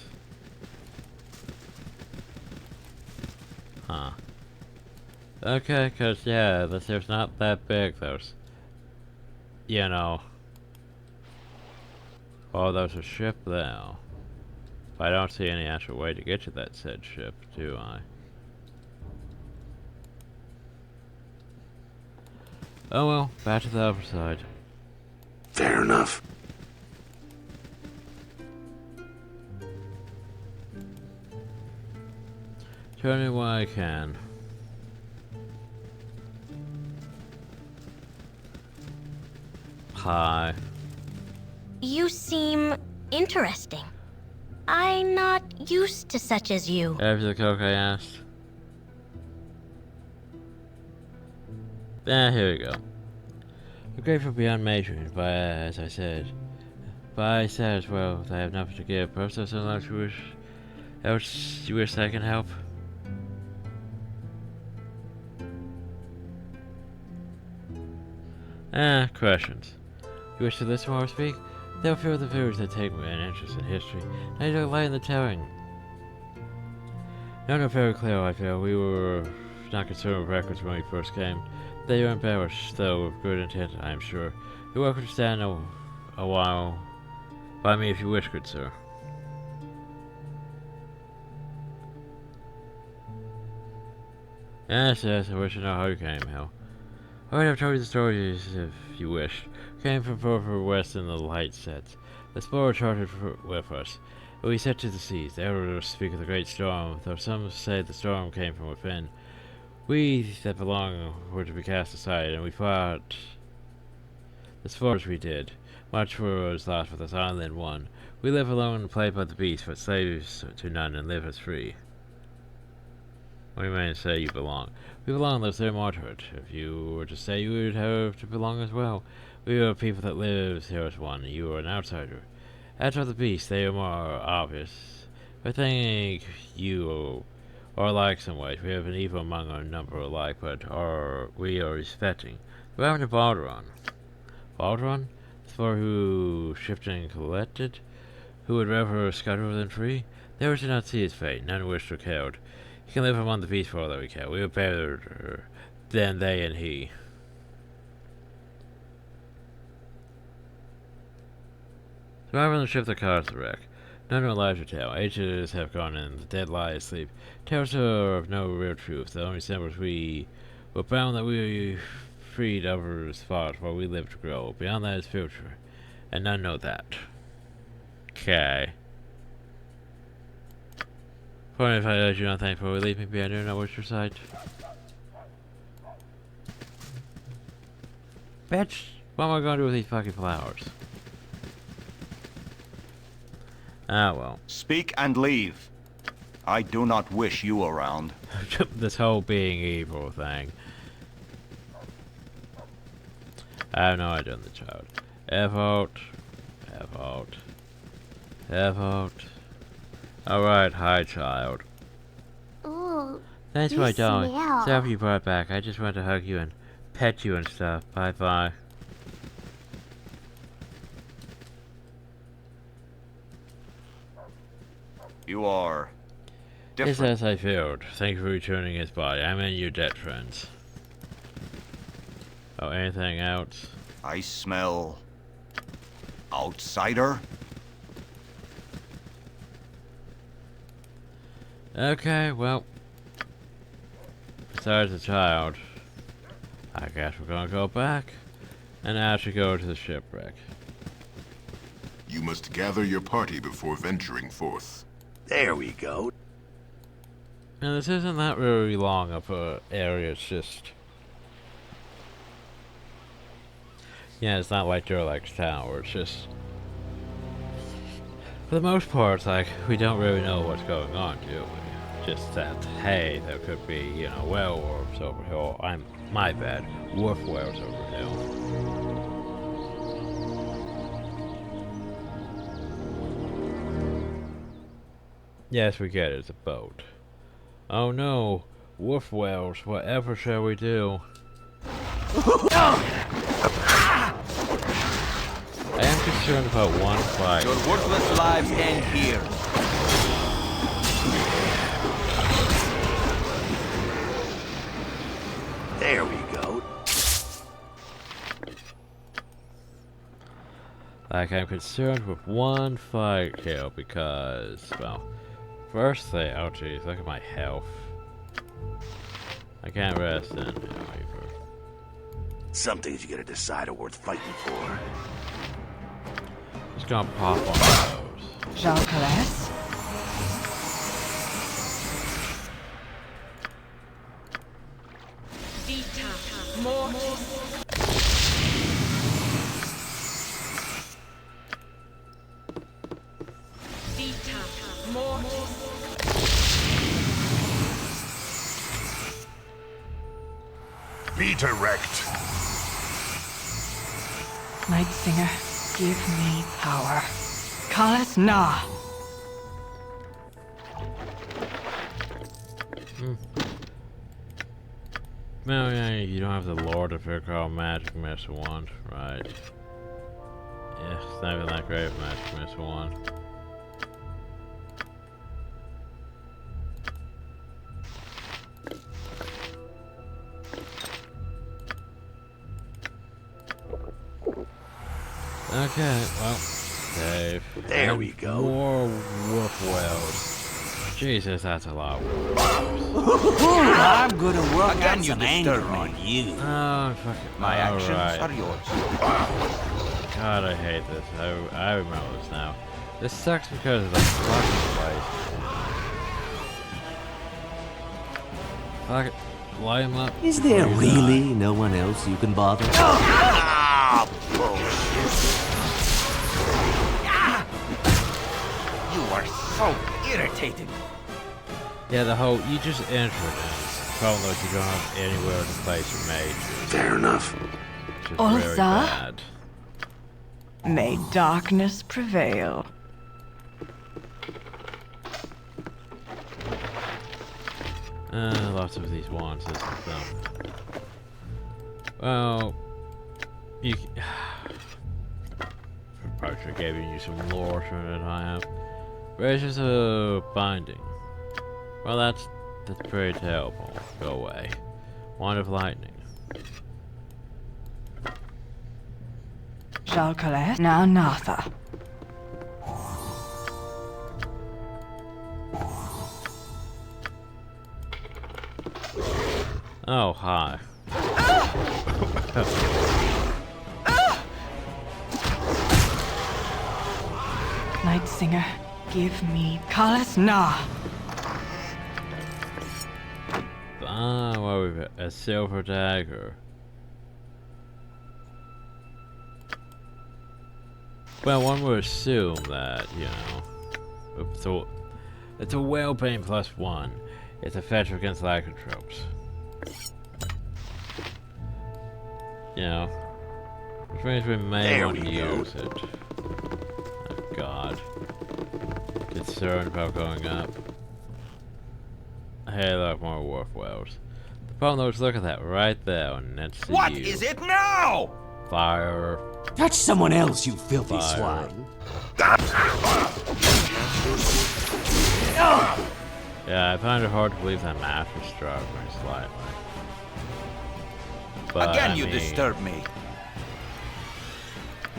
Huh. Okay, cause yeah, the ship's not that big, there's, you know. Oh, there's a ship there. But I don't see any actual way to get to that said ship, do I? Oh well, back to the other side. Fair enough. Show me what I can. Hi. You seem interesting. I'm not used to such as you. After the coke I asked. Here we go. I'm grateful beyond measuring, but as I said. But I said as well, that I have nothing to give. Perhaps there's something else you wish I can help? Questions. You wish to listen while I speak? There are few of the viewers that take an interest in history, and I don't in the telling. No, very clear, I feel. We were not concerned with records when we first came. They were embellished, though with good intent, I am sure. You're welcome to stand a while by me if you wish, good sir. Yes, I wish to know how you came, Hal. Alright, I've told you the stories if you wish. Came from further west in the light sets. The explorer charted with us. We set to the seas. The elders speak of the great storm, though some say the storm came from within. We that belong were to be cast aside, and we fought as far as we did. Much was lost with us island one. We live alone and play by the beast, but slaves to none and live as free. What do you mean say you belong? We belong, there's no more to it. If you were to say, you would have to belong as well. We are people that live here as one. You are an outsider. As for the beasts, they are more obvious. I think you are like some ways. We have an evil among our number alike, but we are respecting. What happened to Baldur? Baldur? The for who shifted and collected? Who would rather scatter than free? They were to not see his fate, none wished or cared. He can live among the beasts for all that we care. We are better than they and he. Survivor on the ship that caused the wreck. None are alive to tell. Ages have gone and the dead lie asleep. Tales are of no real truth. The only symbols we were bound that we freed others fought while we lived to grow. Beyond that is future. And none know that. Okay. Point if I do not thank for leave me be, I do not wish your sight. Bitch, what am I gonna do with these fucking flowers? Ah, well. Speak and leave. I do not wish you around. This whole being evil thing. I have no idea on the child. F out. F out. F out. Alright, hi child. Ooh, Thanks for my darling. Sorry you brought it back. I just wanted to hug you and pet you and stuff. Bye bye. You are different. It's as I feared. Thank you for returning his body. I mean you're dead, friends. Oh, anything else? I smell outsider. Okay, well. Besides the child, I guess we're gonna go back and actually go to the shipwreck. You must gather your party before venturing forth. There we go. Now this isn't that really long of a area, it's just... Yeah, it's not like Durlax Tower, it's just... For the most part, like, we don't really know what's going on, do we? Just that, hey, there could be, you know, werewolves over here. My bad, Wolveweres over here. Yes, we get it, it's a boat. Oh no, Wolveweres, whatever shall we do? I am concerned about one fight. Your worthless lives end here. There we go. Like, I'm concerned with one fight here because, well, first thing, oh jeez, look at my health. I can't rest in either. Some things you gotta decide are worth fighting for. Just gonna pop on those. Jean-Claude? Be direct. Night Singer, give me power. Kalas Na. No, yeah, you don't have the Lord of Overhaul Magic Missile Wand, right? Yeah, it's not even that great of Magic Missile Wand. Okay, well, save. There And we go. More Wolveweres. Jesus, that's a lot of Wolveweres. I'm gonna work Again, out you some anger disturb me. on you. Oh, fucking. My actions right. are yours. God, I hate this. I remember this now. This sucks because of the fucking place. Fuck it. Light him up. Is there before you really die. no one else you can bother? Ah, bullshit. You are so irritating. Yeah, the whole, you just enter it and problem though you don't have anywhere to place your mages. Fair enough. Which is very Also, bad. may darkness prevail. Lots of these wands, isn't them? Well, you probably should have given you some lore than I have. Razors of binding. Well, that's very terrible. Go away. Wand of lightning. Jalcales now Natha. Oh, hi. Night Singer, give me Kalas Na. Ah, well, we've got a silver dagger. Well, one would assume that, you know, it's a whale pain +1. It's effective against lycanthropes. You know, which means we may want to use it. Oh God. Concerned about going up. Hey, look, more Wolveweres. The problem though is, look at that right there, and that's What is it now? Fire. Touch someone else, you filthy swine. Yeah, I find it hard to believe that match was struck very slightly. But, Again, I you mean, disturb me.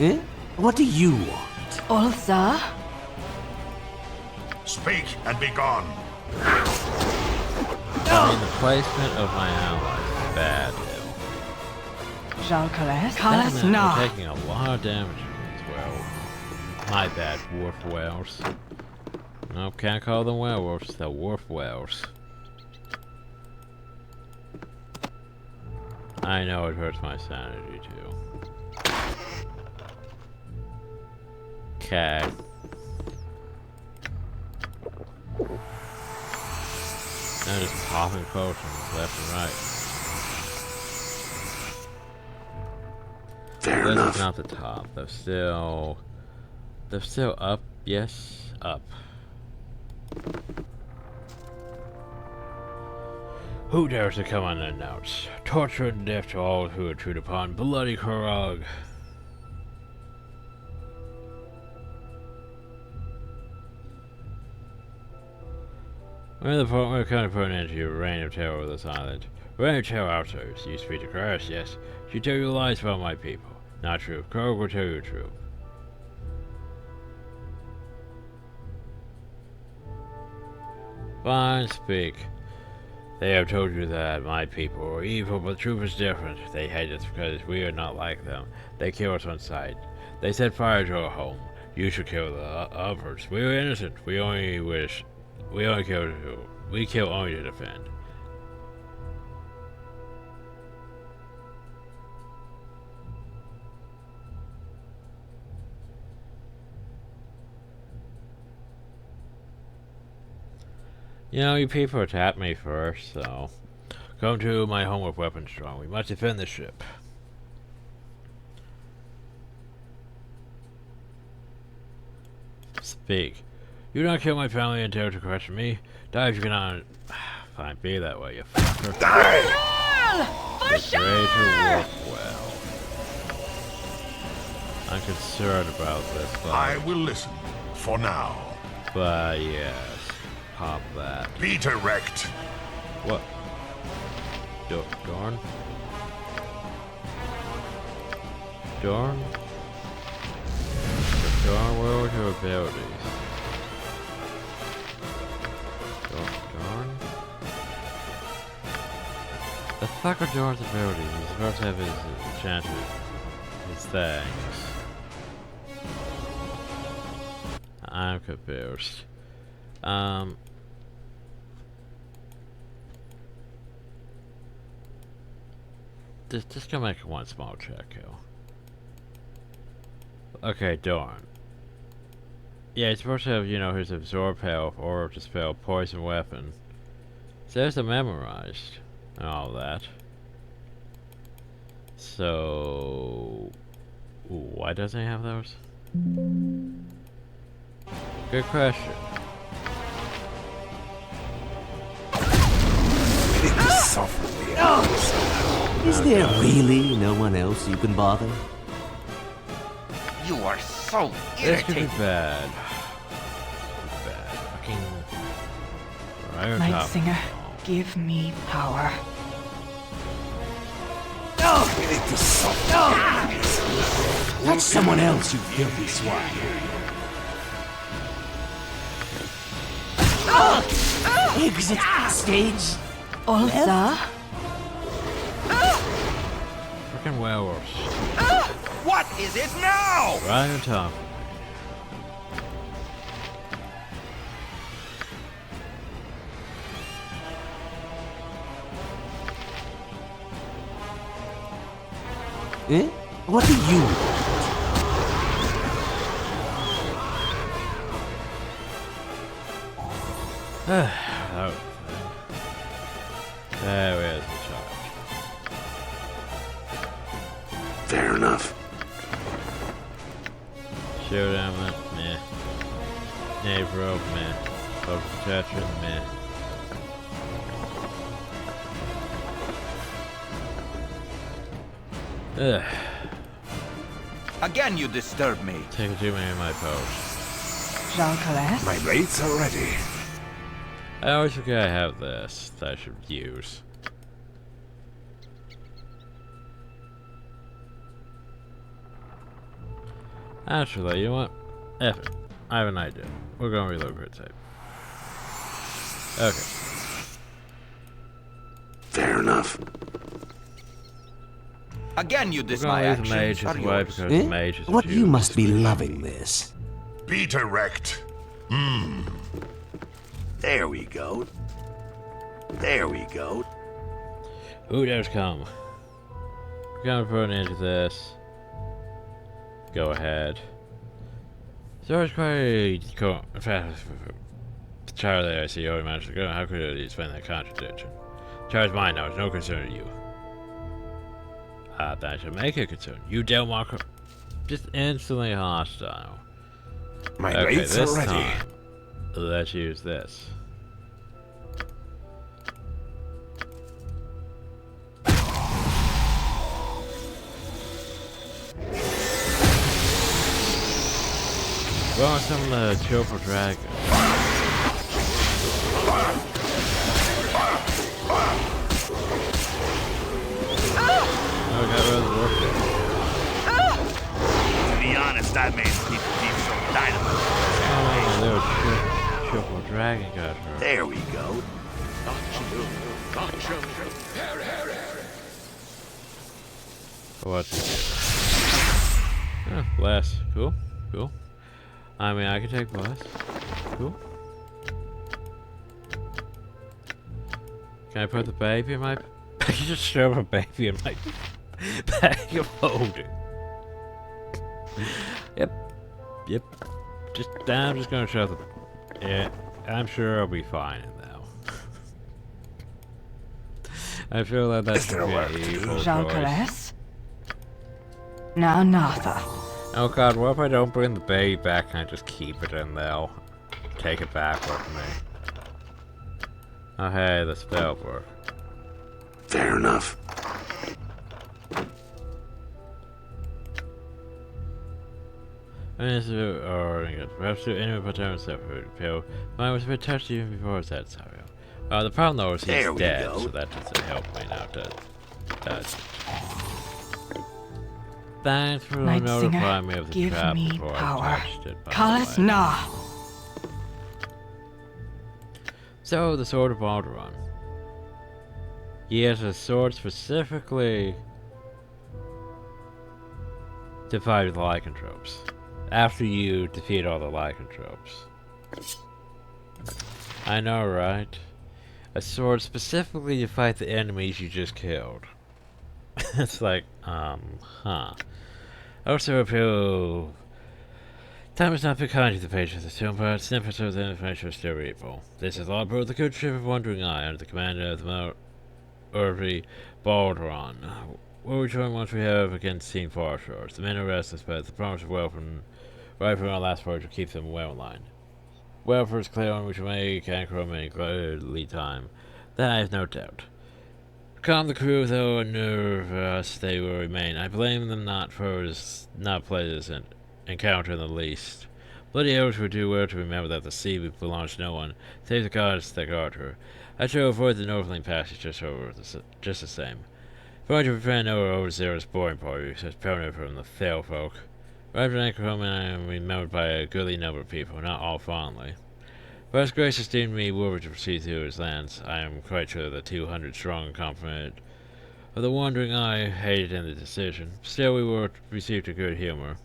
Eh? What do you want? Ulsa? Speak and be gone. I mean, the placement of my allies is bad. Jalcales That Kalas meant Na. we're taking a lot of damage as well. My bad, Wolveweres. Nope, can't call them werewolves, they're Wolveweres. I know it hurts my sanity too. Okay. Now just popping potions left and right. Fair This enough. is not the top. They're still up. Yes, up. Who dares to come unannounced? Torture and death to all who intrude upon bloody Korog. We're kind of put into your reign of terror of this island. Reign of terror outsiders. You speak to curse, yes. She tell you lies about my people. Not true. Korog will tell you the truth. Fine, speak. They have told you that my people are evil, but the truth is different. They hate us because we are not like them. They kill us on sight. They set fire to our home. You should kill the others. We are innocent. We kill only to defend. You know, you people attacked me first, so come to my home with weapons drawn. We must defend the ship. Speak. You not kill my family and dare to question me? Die if you cannot. Fine, be that way, you fucker. Die! For sure! Work well. I'm concerned about this, but I will listen, for now. But yes, pop that. Be direct. What? Darn? Darn? Darn, where are your abilities? Darn? The fuck are Darn's abilities? He's supposed to have his enchanted, his things. I'm confused. Just gonna make one small check here. Okay, Darn. Yeah, he's supposed to have, you know, his absorb health or to spell poison weapon. There's a memorized and all that. So why doesn't he have those? Good question. Is there really no one else you can bother? You are so This could be irritating. bad. Fucking right on Night top. Singer, give me power. That's someone else, you filthy swine. Exit stage. Ulza? Fucking werewolves. What is it now? Right on top. Eh? What do you want? That was the thing. There is the charge. Fair enough. Shoot him, meh. Nave rope, meh. Focus protection, meh. Ugh. Again, you disturb me. Taking too many of my posts. Jean Calais? My mates are ready. I always forget I have this that I should use. Actually, you know what? F it. I have an idea. We're gonna reload grid tape. Okay. Fair enough. Again, you We're diss gonna my leave the actions. mages Are away yours. because the mages are What too you must be displeased. loving this. Be direct. There we go. There we go. Who dares come? We're gonna put into this. Go ahead. So it's quite cool. Charlie, I see you already managed to go. How could you explain that contradiction? Charlie's mine now. It's no concern to you. That should make it a concern. You don't walk just instantly hostile. My Okay, mates this are ready. time, let's use this. Well, some Triple Dragon. Oh, got rid of the work. To be honest, I made people keep some dynamite. Oh, little Triple Dragon got her. There we go. What's less. Cool. Cool. I mean, I can take less. Cool. Can I put the baby in my... I can just shove a baby in my bag of holding. Yep. Yep. I'm just gonna shove the... Yeah, I'm sure I'll be fine in now. I feel like that's Is there a work to do? evil Jean choice. Calais? Now, Nartha. Oh god, what if I don't bring the baby back and I just keep it in there? Take it back with me. Oh hey, the spell work. Fair enough. Perhaps do enemy patterns separate pill. Mine was a bit touchy even before I said sorry. The problem though is he's There we dead, go. so that doesn't help me now, does it? Thanks for Night notifying Singer, me of the give trap me before power. I touched it. by the Calais way. na. So, the Sword of Baldur. He has a sword specifically to fight with lycanthropes. After you defeat all the lycanthropes. I know, right? A sword specifically to fight the enemies you just killed. It's like, huh. Also, if you Time has not been kind to the pages of the tomb, but snippets of the information are still readable. This is Lord the good ship of Wandering Eye, under the command of the Baldur. We'll return once we have again seen far shores. The men are restless, but the promise of welcome right from our last voyage will keep them well in line. Well, first clear on we shall make anchor home in gladly time. That I have no doubt. Calm the crew, though, and nervous they will remain. I blame them not for his not pleasant encounter in the least. Bloody elves would do well to remember that the sea belongs to no one, save the gods that guard her. I shall avoid the Northling Passage just the same. Going to prevent no overzealous boring party, such permanent from the fail folk. Arrived at anchor home, and I am remembered by a goodly number of people, not all fondly. But as grace esteemed me Wolverweres to proceed through his lands, I am quite sure the 200 strong complement of the Wandering Eye hated in the decision. Still, we were received a good humor.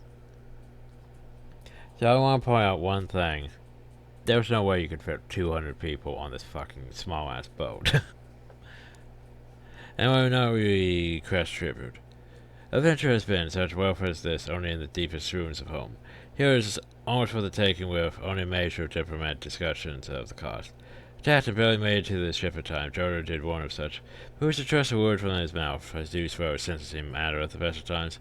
So I want to point out one thing. There's no way you could fit 200 people on this fucking small-ass boat. And I will not really crest tribute. Adventure has been such welfare as this only in the deepest ruins of home. Here is almost for the taking with only major diplomatic discussions of the cost. Captain barely made it to the ship in time. Jordan did warn of such. Who was to trust a word from his mouth, as duty swore sentencing matter at the best of times?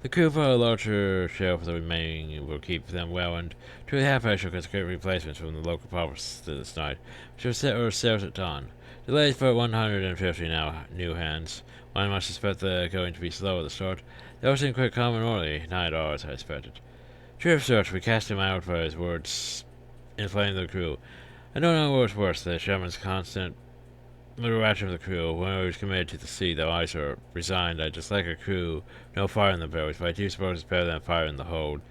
The crew for a larger share of the remaining will keep them well, and to the half I shall consecrate replacements from the local provinces this night, which will set ourselves at dawn. Delays for 150 now new hands. One must suspect they're going to be slow at the start. They all seem quite calm and orderly, not at all as I expected. True of search, we cast him out for his words inflamed the crew. I don't know what was worse, the shaman's constant interaction of the crew. When I was committed to the sea, though I sort of resigned, I dislike a crew, no fire in the bellies, but I do suppose it's better than fire in the hold.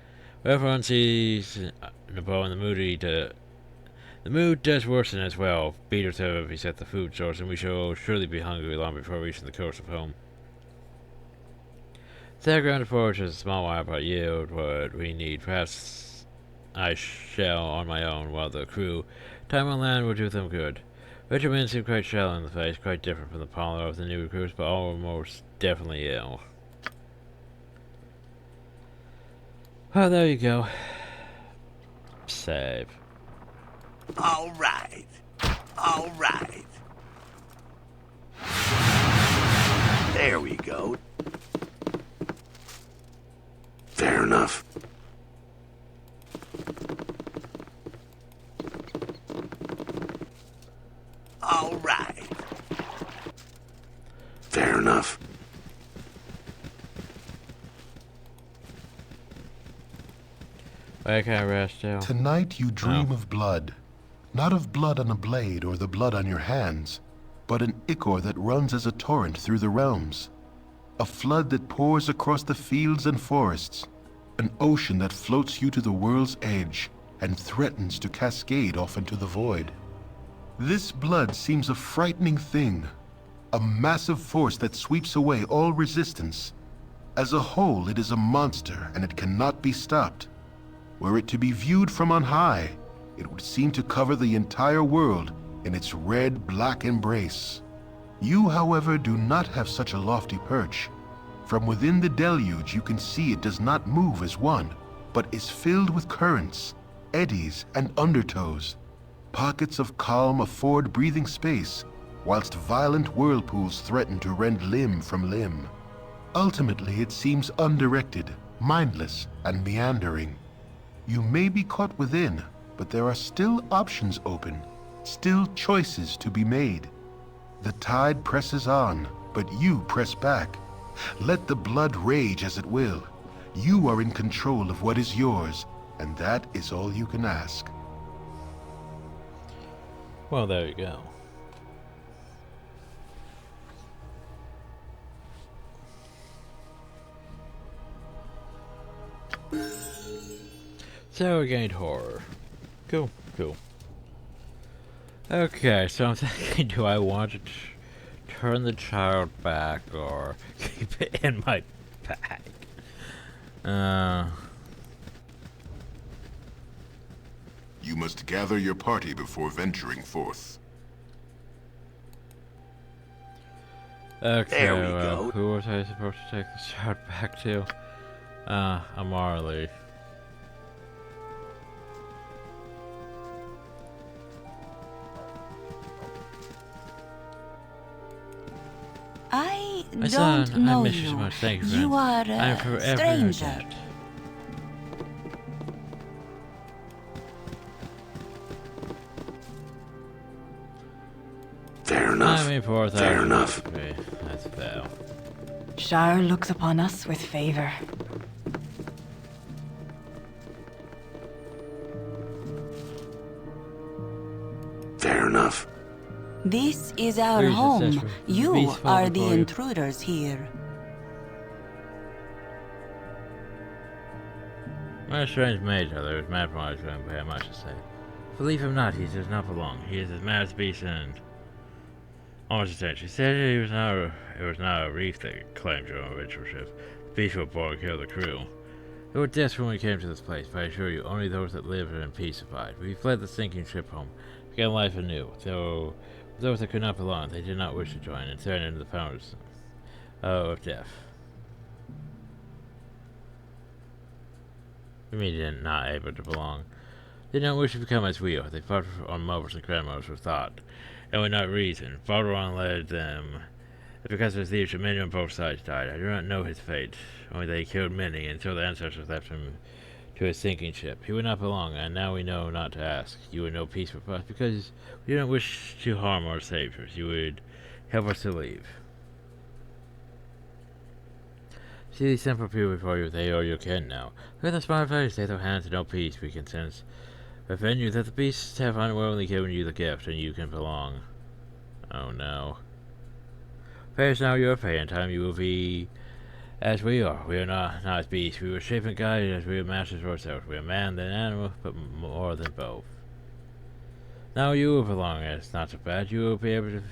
Where everyone sees the bow and the mood does worsen as well. Beaters have reset the food source, and we shall surely be hungry long before reaching the coast of home. The ground forage is a small while, but yield what we need. Perhaps I shall on my own, while the crew, time on land will do them good. Richard men seem quite shallow in the face, quite different from the pallor of the new recruits, but almost definitely ill. Well, there you go. Save. All right. All right. There we go. Fair enough. All right. Fair enough. Why can't I rest now? Tonight you dream of blood. Not of blood on a blade or the blood on your hands, but an ichor that runs as a torrent through the realms. A flood that pours across the fields and forests. An ocean that floats you to the world's edge and threatens to cascade off into the void. This blood seems a frightening thing, a massive force that sweeps away all resistance. As a whole, it is a monster and it cannot be stopped. Were it to be viewed from on high, it would seem to cover the entire world in its red-black embrace. You, however, do not have such a lofty perch. From within the deluge you can see it does not move as one, but is filled with currents, eddies, and undertows. Pockets of calm afford breathing space, whilst violent whirlpools threaten to rend limb from limb. Ultimately, it seems undirected, mindless, and meandering. You may be caught within, but there are still options open, still choices to be made. The tide presses on, but you press back. Let the blood rage as it will. You are in control of what is yours, and that is all you can ask. Well, there you go. So we gained horror. Cool, cool. Okay, so I'm thinking, do I want to turn the child back or keep it in my bag? You must gather your party before venturing forth. Okay, there we go. Who was I supposed to take the child back to? Amarley. I My don't son, know I miss you so you. much. Thank you, You are friend. I am a forever stranger. dead. Fair enough. I mean, 4,000. Fair enough. Okay, that's fair. Shire looks upon us with favor. Fair enough. This is our Here's the home. sister. You Peace are fall the before you. intruders here. My strange mage, though, was mad from what I was going to have much to say. Believe him not, he does not belong. He is as mad as beast and almost attention. He said it was not a reef that claimed your original ship. The beast will bore and kill the crew. There were deaths when we came to this place, but I assure you, only those that live in peace survived. We fled the sinking ship home, began life anew. So those that could not belong, they did not wish to join, and turned into the founders of death. We mean they're not able to belong. They don't wish to become as we are. They fought on mothers and grandmothers with thought, and would not reason. Baldur led them. Because of his leadership, many on both sides died. I do not know his fate. Only they killed many until the ancestors left him to his sinking ship. He would not belong, and now we know not to ask. You would know peace with us, because we don't wish to harm our saviors. You would help us to leave. See these simple people before you, they are your kin now. Look at the smart face, they have hands and no peace. We can sense within you that the beasts have unwillingly given you the gift, and you can belong. Oh no. Pay is now your pay, in time you will be as we are. We are not as beasts. We were shaped and guided as we are masters of ourselves. We are man than animal, but more than both. Now you will belong, and it's not so bad. You will be able to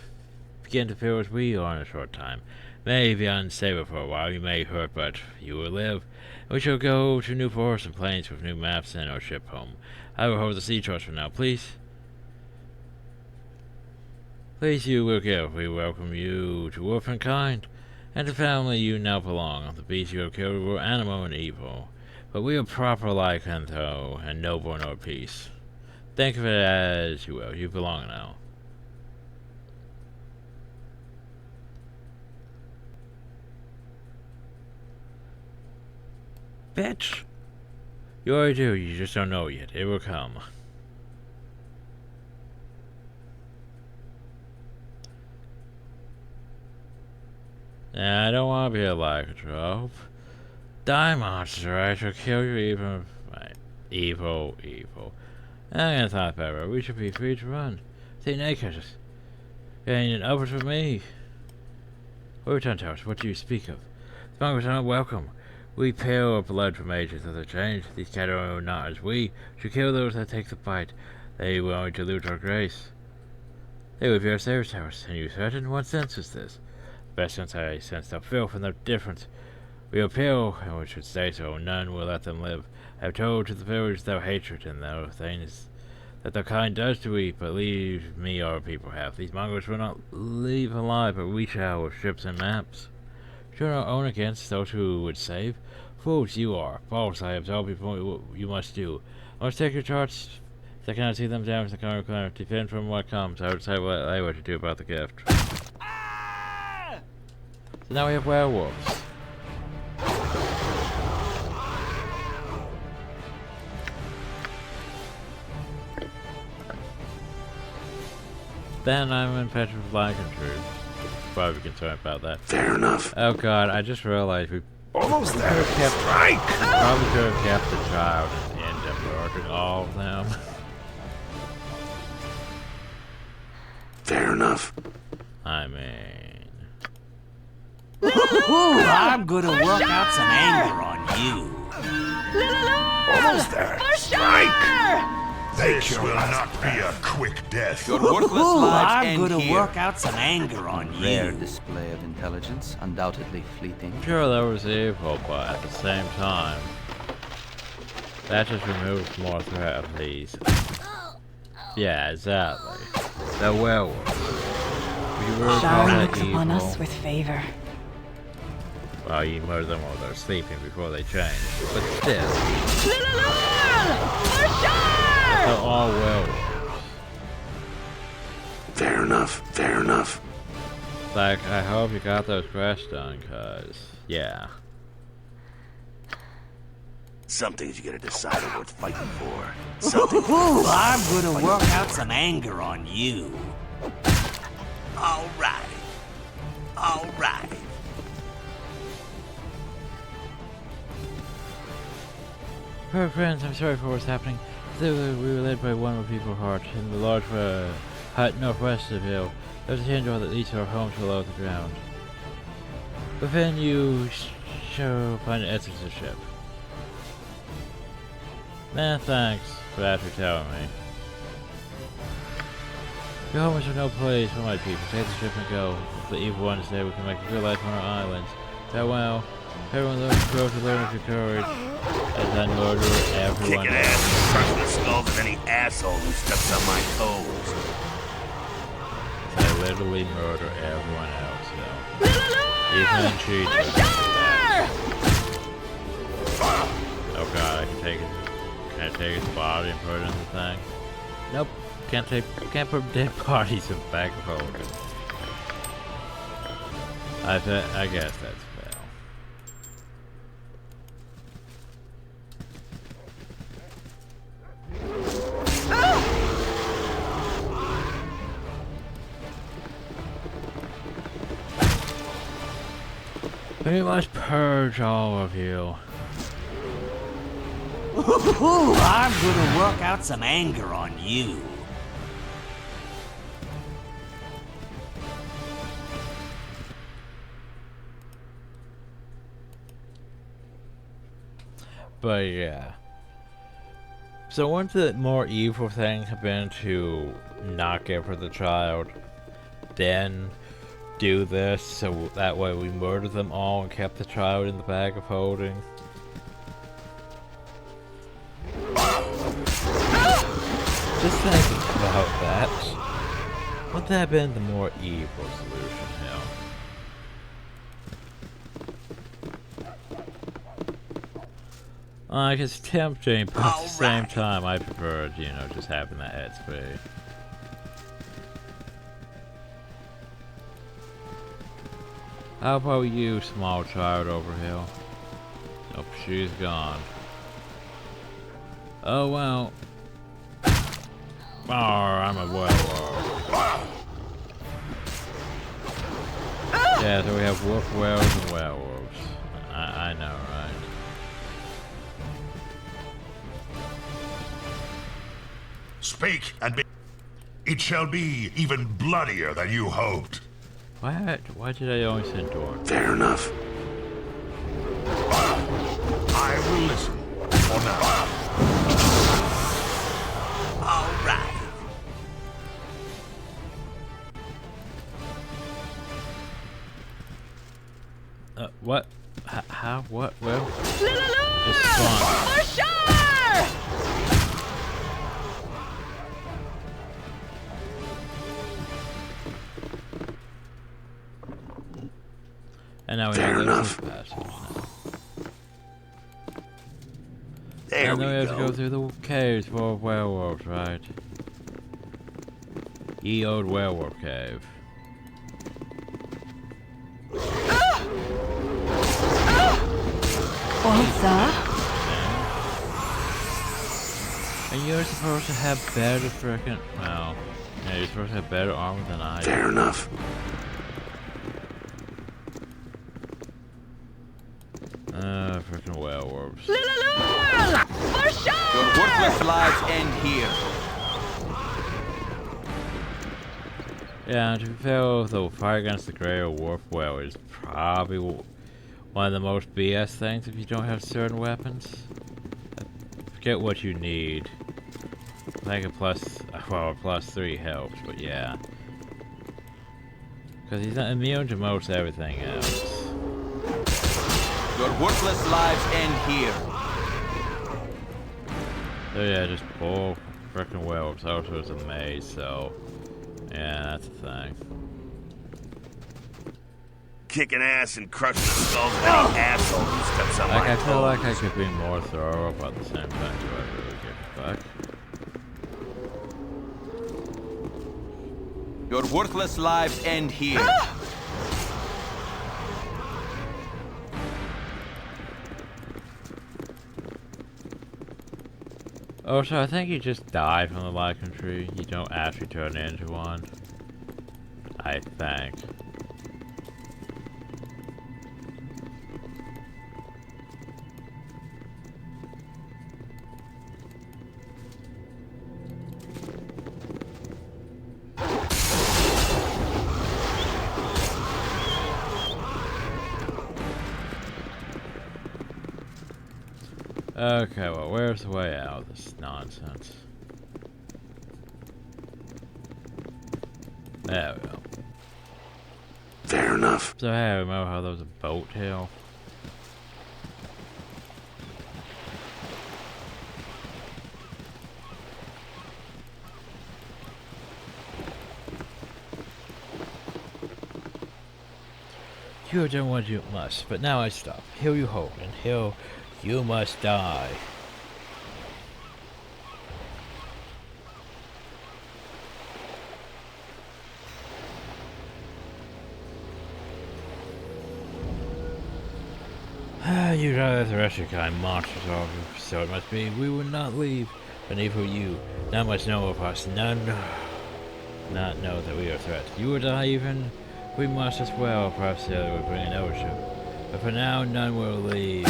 begin to feel as we are in a short time. May be unstable for a while, you may hurt, but you will live. We shall go to new forests and plains with new maps and our ship home. I will hold the sea trust for now, please. Please, you will give. We welcome you to orphankind, and to family you now belong. The beasts you have killed were animal and evil, but we are proper lycanthro and noble in our peace. Think of it as you will. You belong now. Bitch. You already do, you just don't know yet. It will come. I don't want to be a lycanthrope. Die, monster. I shall kill you even. Right. Evil. I'm gonna talk better. We should be free to run. Stay naked. And over to me. Return to us. What do you speak of? The mongrels are not welcome. We pale our blood from ages of the change. These cattle are not as we. Should kill those that take the fight. They will only dilute our grace. They will be our saviors to us. And you certain? What sense is this? Best sense I sense the filth and the difference. We are pale, and we should stay so. None will let them live. I have told to the village their hatred and their things that their kind does to we, but leave me our people have. These mongrels will not leave alive, but we shall with ships and maps. Should our own against those who would save? Fools you are. False I have told people you must do. I must take your charts. If I cannot see them down to the corner, defend from what comes. I would say what I were to do about the gift. So now we have werewolves. Then I'm infected with lycanthropy. Probably concerned about that. Fair enough. Oh god, I just realized we almost there. Strike! Probably could have kept the child and end up murdering all of them. Fair enough. I mean... Ooh, I'm gonna work out some anger on you. Almost there. Strike! This will not be a quick death. Your worthless Ooh, lives I'm end gonna here. work out some anger on you. Rare display of intelligence, undoubtedly fleeting. Sure, that was evil, but at the same time, that just removes more threat of these. Yeah, exactly. The werewolves. We were Shire looks upon us with favor. Well, you murder them while they're sleeping before they change, but still. They're all werewolves. Fair enough. Fair enough. Like, I hope you got those quests done, cause, yeah. Some things you gotta decide are worth fighting for. Ooh, I'm gonna work out some anger on you. All right. All right. Poor friends, I'm sorry for what's happening. We were led by one of people heart in the large hut northwest of the hill. There's a hidden door that leads to our homes below the ground. Within you shall find an exit to the ship. Man, thanks for that for telling me. Your home is no place for my people. Take the ship and go. If the evil one is there, we can make a good life on our islands. Farewell. Everyone grow to learn of your courage. As I murder everyone. Kicking ass and crushing the skulls of any asshole who steps on my toes. I literally murder everyone else now. Even cheaters. Oh god, I can take it. Can I take his body and put it in the thing? Nope. Can't put dead bodies in the back of holding. I guess that's fair. We must purge all of you. Ooh, I'm gonna work out some anger on you. But yeah. So wouldn't the more evil thing have been to not give her the child, then do this so that way we murdered them all and kept the child in the bag of holding? Just thinking about that. Would that have been the more evil solution, hell? Like, it's tempting, but at the same time, I preferred, you know, just having that headspace. How about you, small child over here? Nope, she's gone. Oh well. Oh, I'm a werewolf. Yeah, so we have Wolveweres and werewolves. I know, right? Speak, and it shall be even bloodier than you hoped. Why did I only send Dorn? Fair enough. I will listen for now. All right. What? How? What? Well? It's fun. For sure! And now we Fair have enough. There and then we have go. to go through the caves for werewolves, right? Ye old werewolf cave. And you're supposed to have better frickin'. Well, yeah, you're supposed to have better armor than I do. Fair enough. Frickin' werewolves. For sure! Your worthless lives end here. Yeah, and to be fair, the fight against the Grey or Wolf Whale is probably one of the most BS things if you don't have certain weapons. Forget what you need. I think a +3 helps, but yeah. Because he's not immune to most everything else. Your worthless lives end here. So yeah, just pull frickin' werewolves. Also, it's a maze, so yeah, that's a thing. Kicking ass and crushing the skulls of any asshole who steps on my Like, I feel like I toes. could be more thorough, but at the same time, do I really give a fuck? Your worthless lives end here. Oh, so I think you just die from the lycanthropy. You don't actually turn into one. I think. Okay, well, where's the way out of this nonsense? There we go. Fair enough. So, hey, remember how there was a boat here? You have done what you must, but now I stop. Here you hold, and here you must die. You drive the rest of your kind monsters off, so it must be. We will not leave, but neither will you. None must know of us. None not know that we are a threat. You will die even. We must as well. Perhaps the other will bring an overship. But for now, none will leave.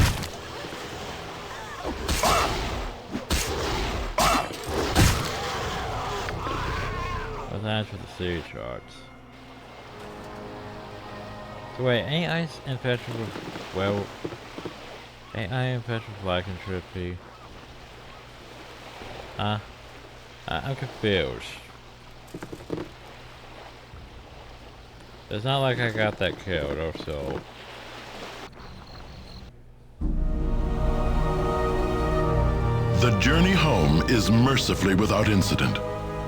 Well, that's for the sea charts. So wait, ain't I infected with, well, ain't I infected with lycanthropy? Huh? I'm confused. It's not like I got that killed or so. The journey home is mercifully without incident,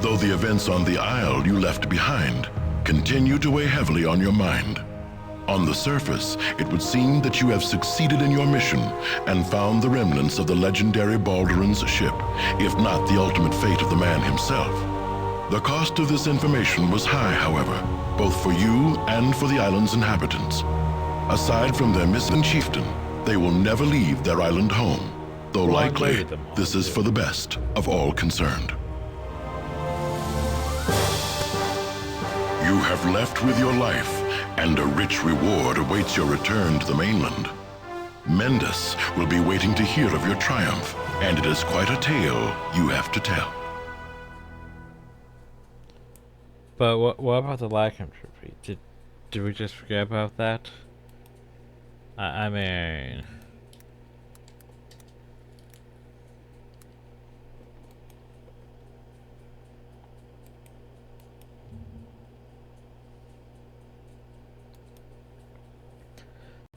though the events on the Isle you left behind continue to weigh heavily on your mind. On the surface, it would seem that you have succeeded in your mission and found the remnants of the legendary Baldur's ship, if not the ultimate fate of the man himself. The cost of this information was high, however, both for you and for the island's inhabitants. Aside from their missing chieftain, they will never leave their island home, though likely this is for the best of all concerned. You have left with your life, and a rich reward awaits your return to the mainland. Mendus will be waiting to hear of your triumph, and it is quite a tale you have to tell. But what about the lycanthropy? Did we just forget about that? I mean...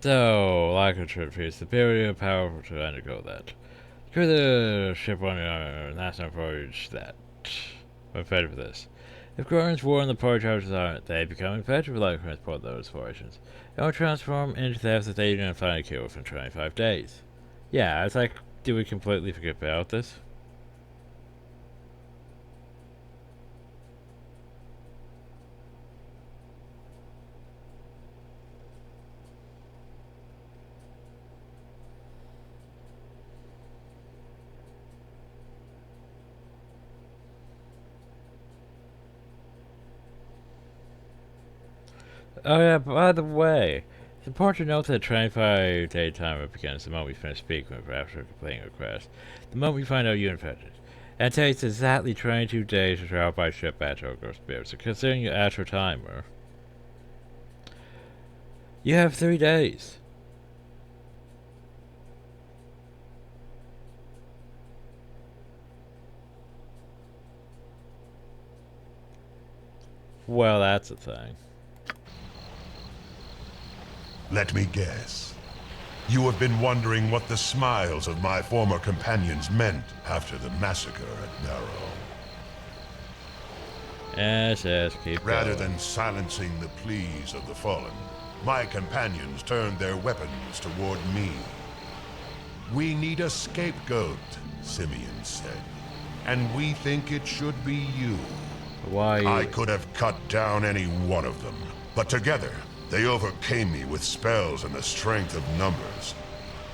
So, lycanthropy is superior and powerful to undergo that. Crew the ship on your national voyage that. We're fed for this. If Grorns warn the party charges aren't, they become infected with lycanthropy for those fortunes. And will transform into thefts that they can finally kill within 25 days. Yeah, it's like, did we completely forget about this? Oh yeah, by the way, it's important to note that 25-day timer begins the moment we finish speaking with her after completing a request. The moment we find out you're infected. And it takes exactly 22 days to travel by ship back to Ogre Spirit, so considering your actual timer, you have 3 days. Well, that's a thing. Let me guess. You have been wondering what the smiles of my former companions meant after the massacre at Barrow. Yes, keep Rather going. than silencing the pleas of the fallen, my companions turned their weapons toward me. We need a scapegoat, Simeon said, and we think it should be you. Why? I could have cut down any one of them, but together, they overcame me with spells and the strength of numbers.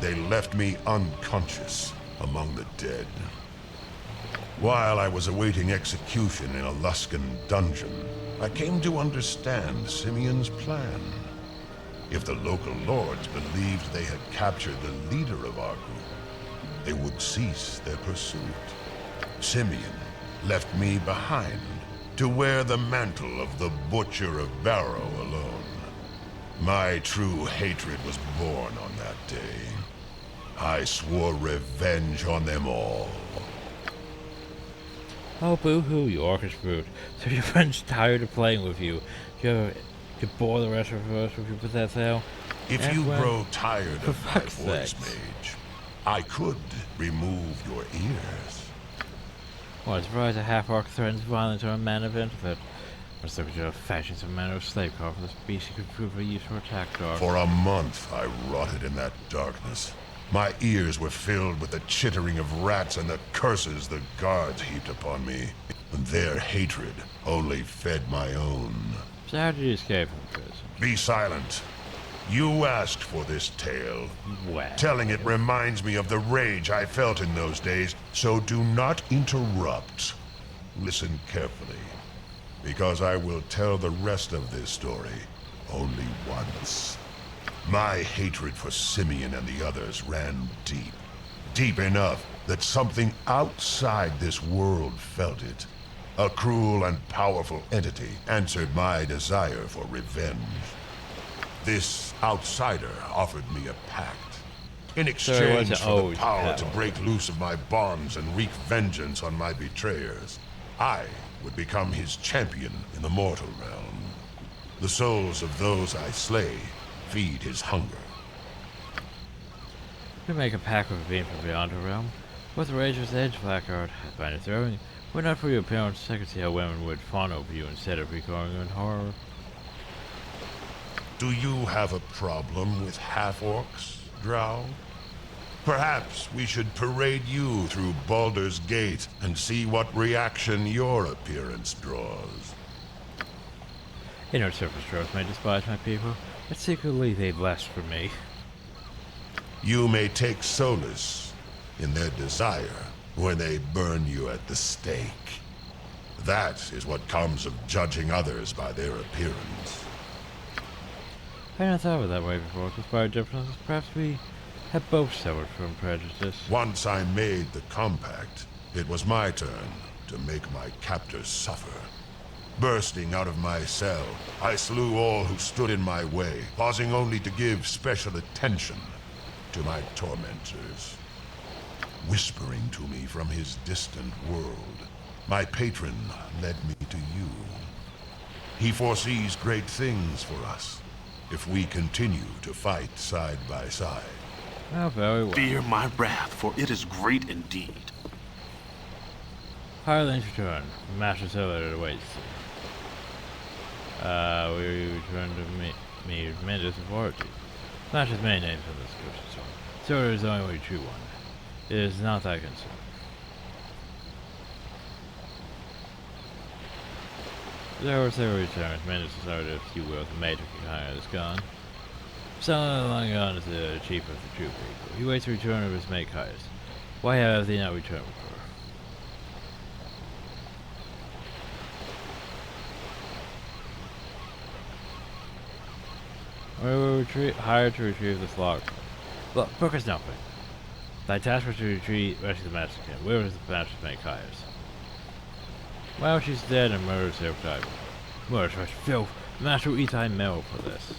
They left me unconscious among the dead. While I was awaiting execution in a Luskan dungeon, I came to understand Simeon's plan. If the local lords believed they had captured the leader of our group, they would cease their pursuit. Simeon left me behind to wear the mantle of the Butcher of Barrow alone. My true hatred was born on that day. I swore revenge on them all. Oh, boo-hoo, you orcish brute. So your friend's tired of playing with you. To bore the rest of us with your possessed. If you grow tired of my voice, mage, I could remove your ears. Well, I'm surprised a half-orc threatens violence on a man event that must look at a fashion some manner of slave car for this beast could prove a useful attack dog. For a month I rotted in that darkness. My ears were filled with the chittering of rats and the curses the guards heaped upon me. And their hatred only fed my own. So how did you escape from prison? Be silent. You asked for this tale. Well. Telling it reminds me of the rage I felt in those days, so do not interrupt. Listen carefully, because I will tell the rest of this story only once. My hatred for Simeon and the others ran deep. Deep enough that something outside this world felt it. A cruel and powerful entity answered my desire for revenge. This outsider offered me a pact. In exchange for the power to break loose of my bonds and wreak vengeance on my betrayers, I would become his champion in the mortal realm. The souls of those I slay feed his hunger. You make a pact with a being from beyond the realm. With the Razor's Edge placard, I find it throwing. Were not for your appearance, I could see how women would fawn over you instead of recalling you in horror. Do you have a problem with half-orcs, Drow? Perhaps we should parade you through Baldur's Gate and see what reaction your appearance draws. Inner surface Drows may despise my people, but secretly they bless for me. You may take solace in their desire when they burn you at the stake. That is what comes of judging others by their appearance. I hadn't thought of it that way before. Despite differences, perhaps we have both suffered from prejudice. Once I made the compact, it was my turn to make my captors suffer. Bursting out of my cell, I slew all who stood in my way, pausing only to give special attention to my tormentors. Whispering to me from his distant world, my patron led me to you. He foresees great things for us if we continue to fight side by side. Oh, very well. Fear my wrath, for it is great indeed. Hireling's return. Master Accelerator awaits. We return to me tremendous authority. Master's many names on this description song. Accelerator is the only true one. It is not that concerned. There was a return. Tremendous authority, if you will, the major behind is gone. Someone long gone is the chief of the true people. He waits the return of his mate Caius. Why have they not returned before? We were hired to retrieve this log. Look, book is nothing. Thy task was to rescue the master king. Where was the master's mate Caius? Well, she's dead and murdered several times. Murder such filth. The master will eat thy marrow for this.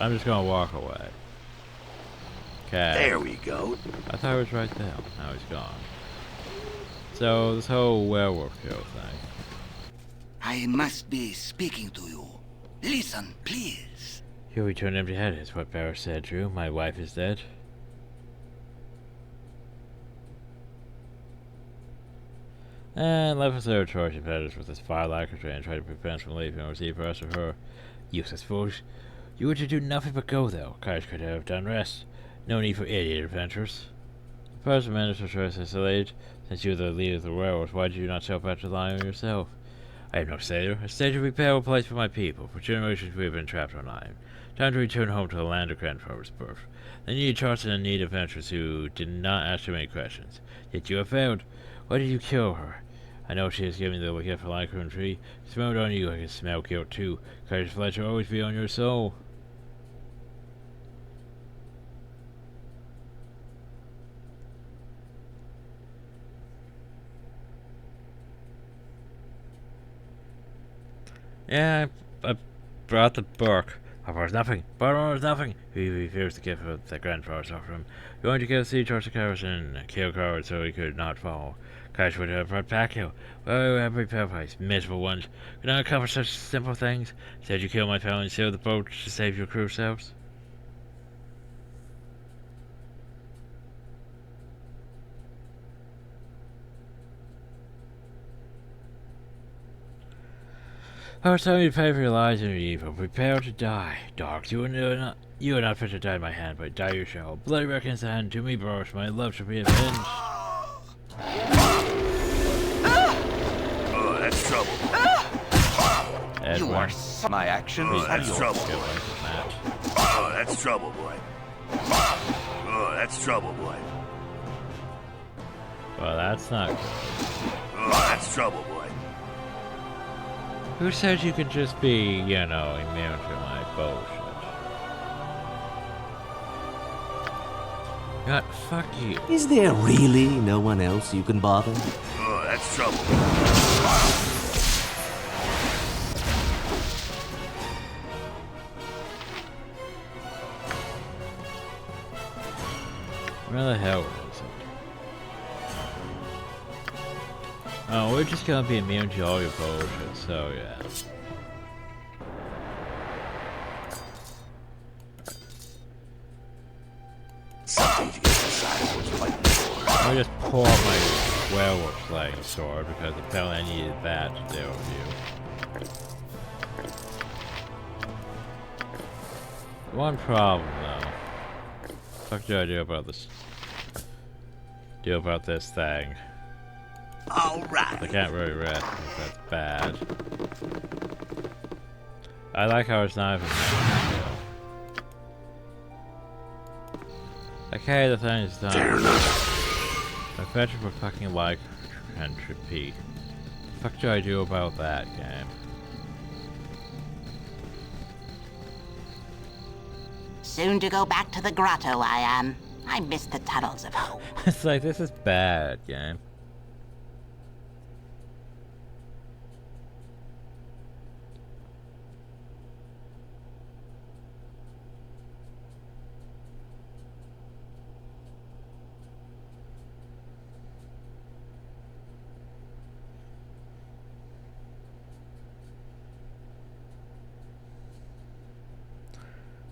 I'm just gonna walk away. Okay. There we go. I thought it was right there. Now he's gone. So, this whole werewolf kill thing. I must be speaking to you. Listen, please. You return empty-headed, is what Barrow said, Drew. My wife is dead. And left us there to charge competitors with this fire lacquer and try to prevent us from leaving and receive the rest of her. Useless fools. You were to do nothing but go, though. Caius could have done rest. No need for idiot adventures. The person managed to stress this age. Since you are the leader of the werewolves, why did you not self-rely on yourself? I am no sailor. A stage of repair place for my people. For generations we have been trapped on island. Time to return home to the land of grandfather's birth. They needed charts and need adventurers who did not ask too many questions. Yet you have failed. Why did you kill her? I know she has given me the gift of Lycron tree. Smelled on you, I can smell guilt too. Courage flesh will always be on your soul. Yeah, I brought the book. Offers nothing. Baldur is nothing. He refused the gift of the grandfather's offered him. Going to kill sea torch of Carson, kill Coward so he could not fall. Courage would have brought back you. Well, every pale-face, miserable ones. Could not accomplish such simple things. Said you killed my family and sailed the boat to save your crew selves. I was telling you to pay for your lies and your evil. Prepare to die. Dogs, you are not fit to die in my hand, but die you shall. Bloody reckons the hand to me, Boris. My love shall be avenged. Oh, that's trouble. You are my actions. Oh, that's trouble. Oh, that's trouble, boy. Oh, that's trouble, boy. Well, that's not good. Oh, that's trouble, boy. Who said you could just be, you know, immune to my bullshit? God, fuck you. Is there really no one else you can bother? Oh, that's trouble. Where the hell is it? Oh, we're just gonna be immune to all your bullshit, so yeah. I just pull out my werewolf slaying sword because apparently I needed that to deal with you. One problem though. What the fuck do I do about this? Do about this thing? Alright. I can't really rest because that's bad. I like how it's not even there. Okay, the thing is done. My fetcher for fucking like entropy. What the fuck do I do about that game? Soon to go back to the grotto, I am. I miss the tunnels of hope. It's like, this is bad, game.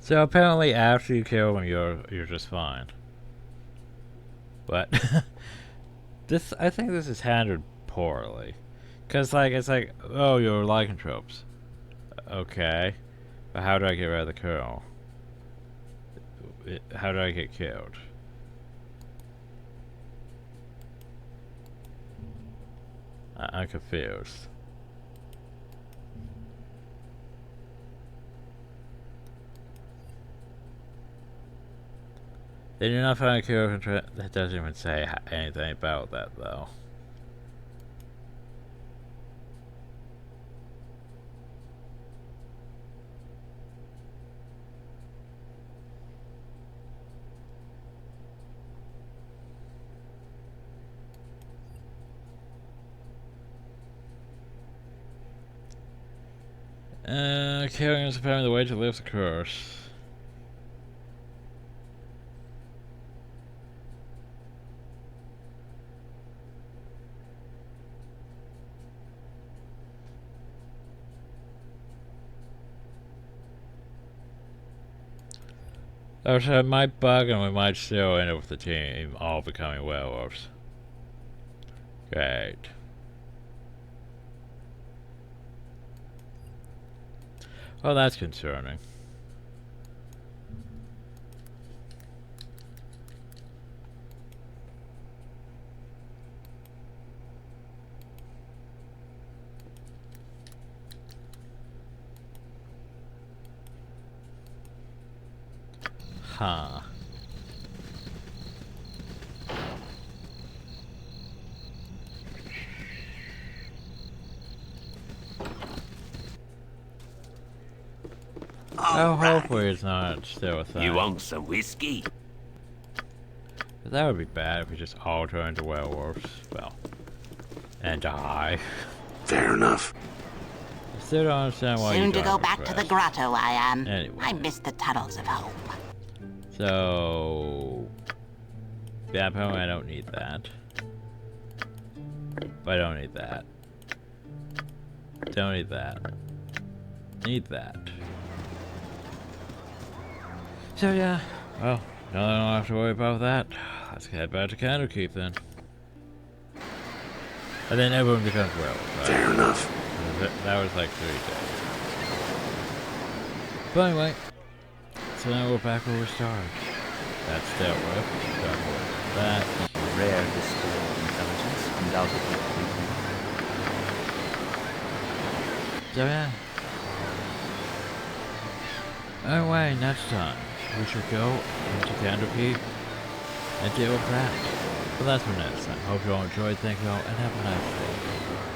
So apparently after you kill him, you're just fine. But I think this is handled poorly. Cause like, it's like, oh, you're lycanthropes. Okay. But how do I get rid of the curl? How do I get killed? I'm confused. They do not find a cure control. That doesn't even say anything about that, though. Killing is apparently the way to lift the curse. So it might bug and we might still end up with the team all becoming werewolves. Great. Well, that's concerning. Huh. Oh, hopefully it's not still a thing. You want some whiskey? But that would be bad if we just all turn into werewolves. Well, and die. Fair enough. I still don't understand why you Soon to don't go back to the grotto, I am. Anyway. I miss the tunnels of hope. So... yeah, apparently I don't need that. But I don't need that. Don't need that. Need that. So yeah, well, now that I don't have to worry about that, let's head back to Candlekeep then. And then everyone becomes werewolves, right? Fair enough. That was like 3 days. But anyway, so now we're back where we started. That's dealt with. Done with that. Rare display of intelligence, undoubtedly fleeting. So yeah. Anyway, next time we should go into Candlekeep and deal with that. But that's for next time. Hope you all enjoyed. Thank you all, and have a nice day.